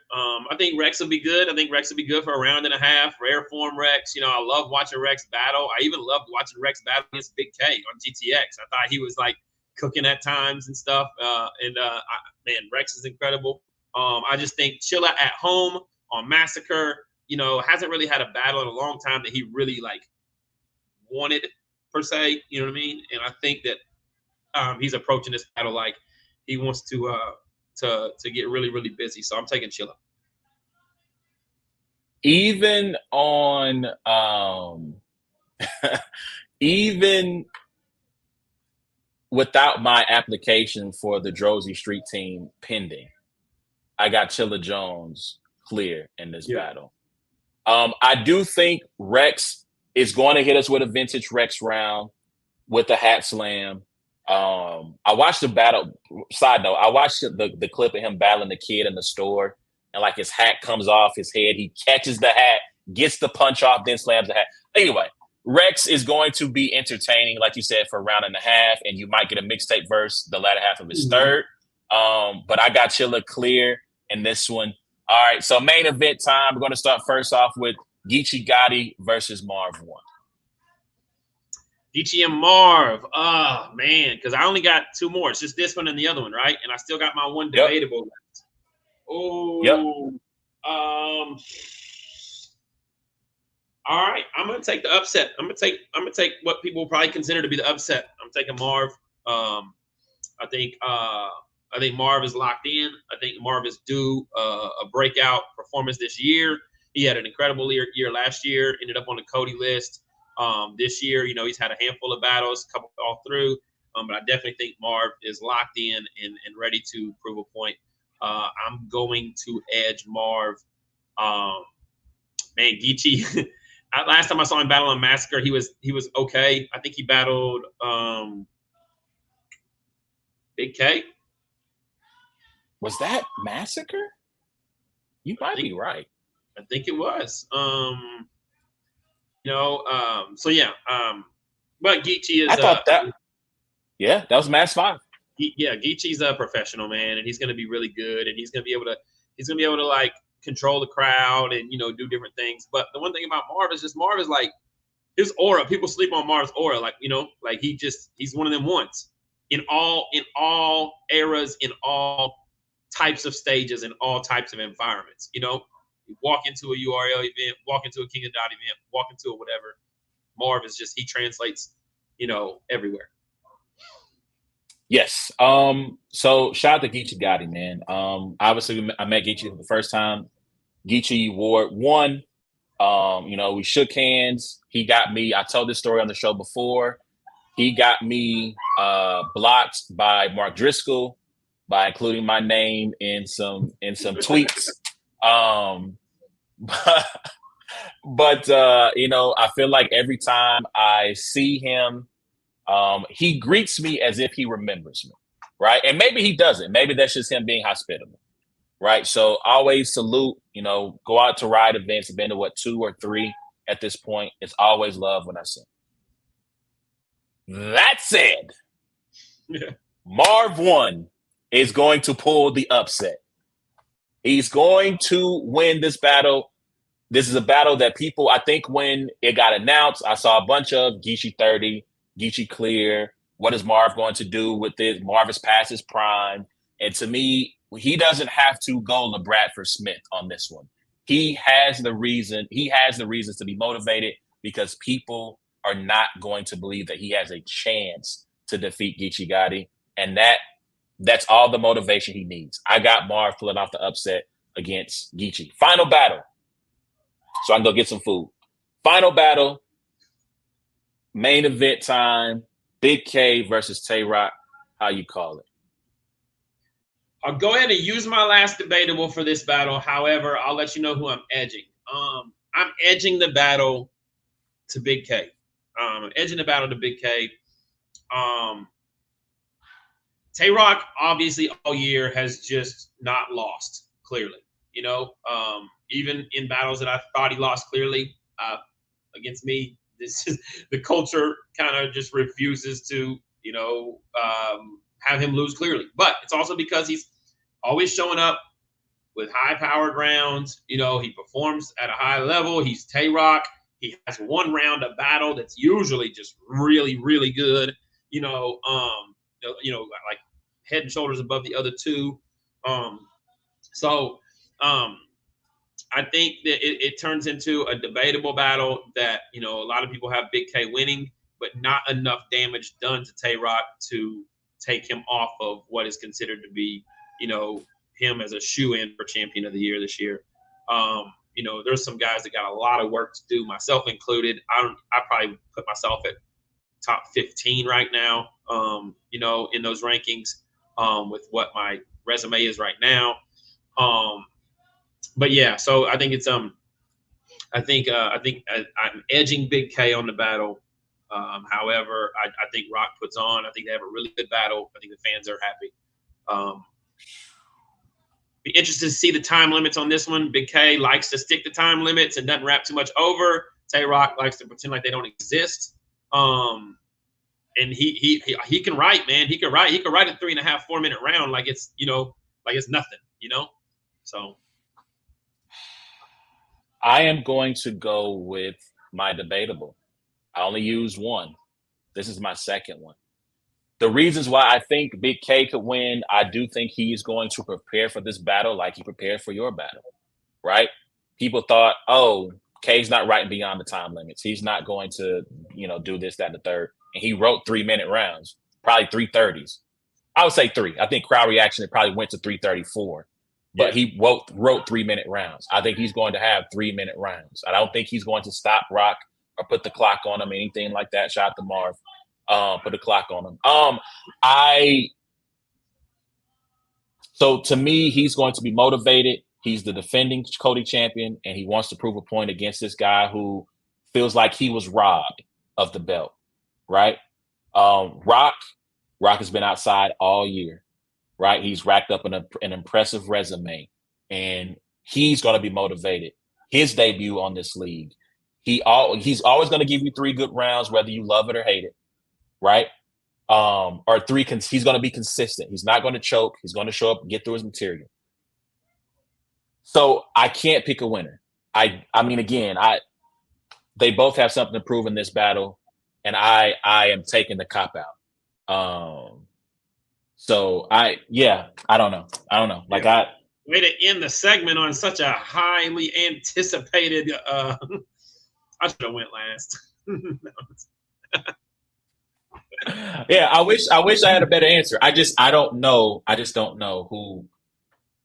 I think Rex will be good. I think Rex will be good for a round and a half. Rare form Rex. You know, I love watching Rex battle. I even loved watching Rex battle against Big K on GTX. I thought he was like cooking at times and stuff. Man, Rex is incredible. I just think Chilla at home on Massacre, you know, hasn't really had a battle in a long time that he really like wanted per se. You know what I mean? And I think that he's approaching this battle like he wants to get really, really busy. So I'm taking Chilla. Even on even without my application for the Drozy Street team pending, I got Chilla Jones clear in this battle. I do think Rex is going to hit us with a vintage Rex round with the hat slam. I watched the battle. Side note, I watched the clip of him battling the kid in the store, and like his hat comes off his head. He catches the hat, gets the punch off, then slams the hat. Anyway, Rex is going to be entertaining, like you said, for a round and a half, and you might get a mixtape verse the latter half of his third. But I got Chilla clear in this one. All right, so main event time. We're going to start first off with Geechee Gotti versus Marv Won. Geechee and Marv. Oh man, because I only got two more. It's just this one and the other one, right? And I still got my one debatable left. Oh, all right, I'm gonna take the upset. I'm gonna take what people will probably consider to be the upset. I'm taking Marv. I think Marv is locked in. I think Marv is due a breakout performance this year. He had an incredible year last year. Ended up on the Cody list. This year, he's had a handful of battles, a couple all through. But I definitely think Marv is locked in and ready to prove a point. I'm going to edge Marv. Geechee. Last time I saw him battle on Massacre, he was okay. I think he battled Big K. Was that Massacre? You might be right. I think it was. So yeah. But Geechee is. I thought that. Yeah, that was Mass 5. Geechee's a professional, man, and he's going to be really good, and he's going to be able to like control the crowd and do different things. But the one thing about Marv is Marv is like his aura. People sleep on Marv's aura, like he's one of them ones in all eras, in all types of stages, in all types of environments. You walk into a URL event, walk into a King of Dot event, walk into a whatever. Marv is he translates, everywhere. Yes. So shout out to Geechee Gotti, man. Obviously I met Geechee for the first time. Geechee Ward won. We shook hands. He got me. I told this story on the show before. He got me blocked by Mark Driscoll by including my name in some tweets. But I feel like every time I see him, he greets me as if he remembers me, right? And maybe he doesn't. Maybe that's just him being hospitable, right? So always salute, go out to ride events. I've been to 2 or 3 at this point. It's always love when I see him. That said, Marv 1 is going to pull the upset. He's going to win this battle. This is a battle that people, I think when it got announced, I saw a bunch of Geechee 30, Geechee clear. What is Marv going to do with this? Marv is past his prime. And to me, he doesn't have to go LaBradford Smith on this one. He has the reasons to be motivated because people are not going to believe that he has a chance to defeat Geechee Gotti. And that's all the motivation he needs. I got Marv pulling off the upset against Geechee. Final battle. So I can go get some food. Final battle. Main event time. Big K versus Tay Rock. How you call it? I'll go ahead and use my last debatable for this battle. However, I'll let you know who I'm edging. I'm edging the battle to Big K. Tay Rock, obviously, all year has just not lost, clearly. Even in battles that I thought he lost clearly against me, the culture kind of just refuses to, have him lose clearly. But it's also because he's always showing up with high-powered rounds. He performs at a high level. He's Tay Rock. He has one round of battle that's usually just really, really good. Like head and shoulders above the other two. I think that it turns into a debatable battle that, a lot of people have Big K winning, but not enough damage done to Tay Rock to take him off of what is considered to be, him as a shoe-in for champion of the year this year. There's some guys that got a lot of work to do, myself included. I probably put myself at top 15 right now, in those rankings with what my resume is right now. But yeah, so I think it's I'm edging Big K on the battle. However, I think Rock puts on. I think they have a really good battle. I think the fans are happy. Be interested to see the time limits on this one. Big K likes to stick to time limits and doesn't wrap too much over. Tay Rock likes to pretend like they don't exist. And he can write, man. He can write a 3.5, 4 minute round like it's nothing. So I am going to go with my debatable. I only use one. This is my second one. The reasons why I think Big K could win, I do think he's going to prepare for this battle like he prepared for your battle, right? People thought, oh, K's not writing beyond the time limits. He's not going to, do this, that, and the third. And he wrote 3-minute rounds, probably 3:30s. I would say 3. I think crowd reaction, it probably went to 3:34. But he wrote 3-minute rounds. I think he's going to have 3-minute rounds. I don't think he's going to stop Rock or put the clock on him, anything like that. Shout out to Marv. Put a clock on him. So to me, he's going to be motivated. He's the defending Cody champion, and he wants to prove a point against this guy who feels like he was robbed of the belt, right? Rock has been outside all year, right? He's racked up an impressive resume, and he's going to be motivated. His debut on this league, he's always going to give you 3 good rounds, whether you love it or hate it. Right? Or 3, he's going to be consistent. He's not going to choke. He's going to show up and get through his material. So I can't pick a winner. I mean, again, they both have something to prove in this battle, and I am taking the cop out. So I don't know. Like way to end the segment on such a highly anticipated. I should have went last. Yeah, I wish I had a better answer. I just don't know who.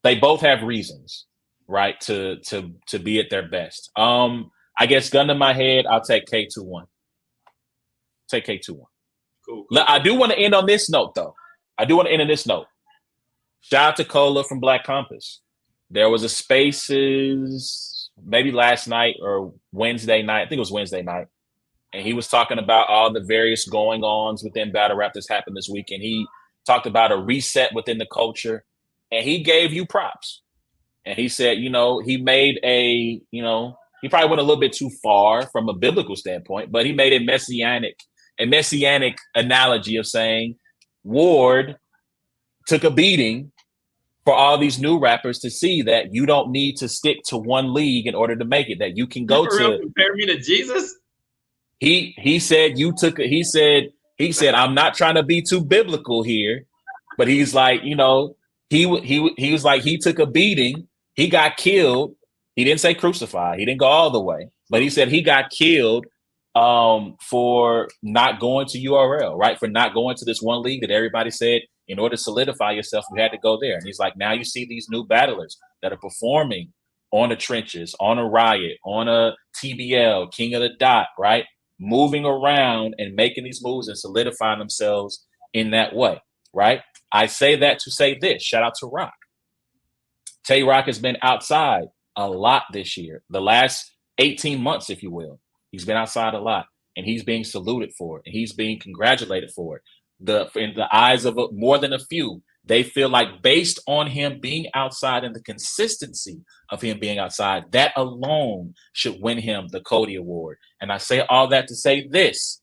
They both have reasons, right, to be at their best. I guess gun to my head, I'll take K2-1. Take K2-1. Cool. I do want to end on this note, though. Shout out to Cola from Black Compass. There was a Spaces maybe last night or Wednesday night. I think it was Wednesday night. And he was talking about all the various going-ons within battle rap that's happened this week. And he talked about a reset within the culture. And he gave you props. And he said, he made he probably went a little bit too far from a biblical standpoint, but he made a messianic analogy of saying Ward took a beating for all these new rappers to see that you don't need to stick to one league in order to make it, that you can go to. Compare me to Jesus? He said he said I'm not trying to be too biblical here, but he's like, he was like, he took a beating, he got killed. He didn't say crucified, he didn't go all the way, but he said he got killed for not going to URL, right? For not going to this one league that everybody said in order to solidify yourself, you had to go there. And he's like, now you see these new battlers that are performing on the trenches, on a Riot, on a TBL, King of the Dot, right? Moving around and making these moves and solidifying themselves in that way, right? I say that to say this. Shout out to Rock. Tay Rock has been outside a lot this year. The last 18 months, if you will. He's been outside a lot, and he's being saluted for it, and he's being congratulated for it. In the eyes of more than a few, they feel like based on him being outside and the consistency of him being outside, that alone should win him the Cody Award. And I say all that to say this.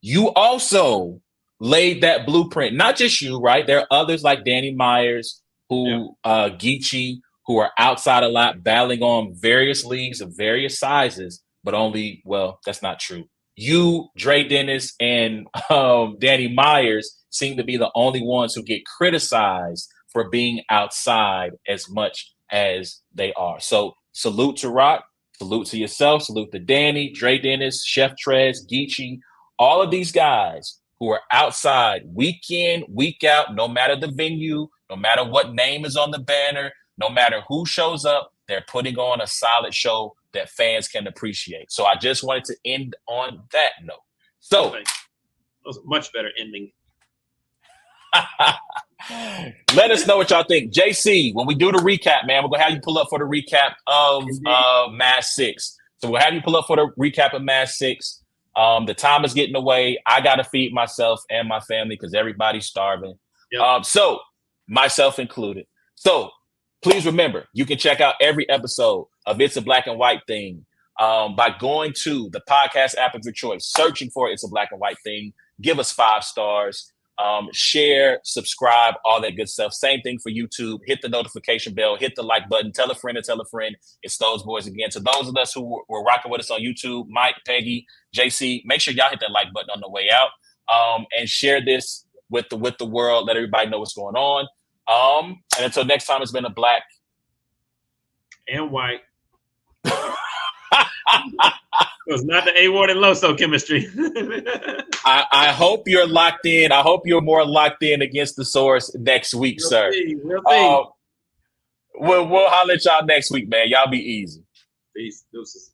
You also laid that blueprint, not just you, right? There are others like Danny Myers, Geechee, who are outside a lot, battling on various leagues of various sizes, but that's not true. You, Dre Dennis, and Danny Myers seem to be the only ones who get criticized for being outside as much as they are. So salute to Rock, salute to yourself, salute to Danny, Dre Dennis, Chef Trez, Geechee, all of these guys who are outside week in, week out, no matter the venue, no matter what name is on the banner, no matter who shows up, they're putting on a solid show that fans can appreciate. So I just wanted to end on that note. So that was a much better ending. Let us know what y'all think. JC, when we do the recap, man, we're going to have you pull up for the recap of Mass 6. So we'll have you pull up for the recap of Mass 6. The time is getting away. I got to feed myself and my family because everybody's starving. Yep. So myself included. So please remember, you can check out every episode of It's a Black and White Thing by going to the podcast app of your choice, searching for It's a Black and White Thing. Give us 5 stars. Share, subscribe, all that good stuff. Same thing for YouTube. Hit the notification bell, hit the like button, tell a friend to tell a friend. It's those boys again. To those of us who were rocking with us on YouTube, Mike, Peggy, JC, make sure y'all hit that like button on the way out. and share this with the world. Let everybody know what's going on. And until next time, it's been a black and white. It was not the A-Ward and Loso chemistry. I hope you're locked in. I hope you're more locked in against the source next week, sir. We'll see. We'll holler at y'all next week, man. Y'all be easy. Peace. Deuces.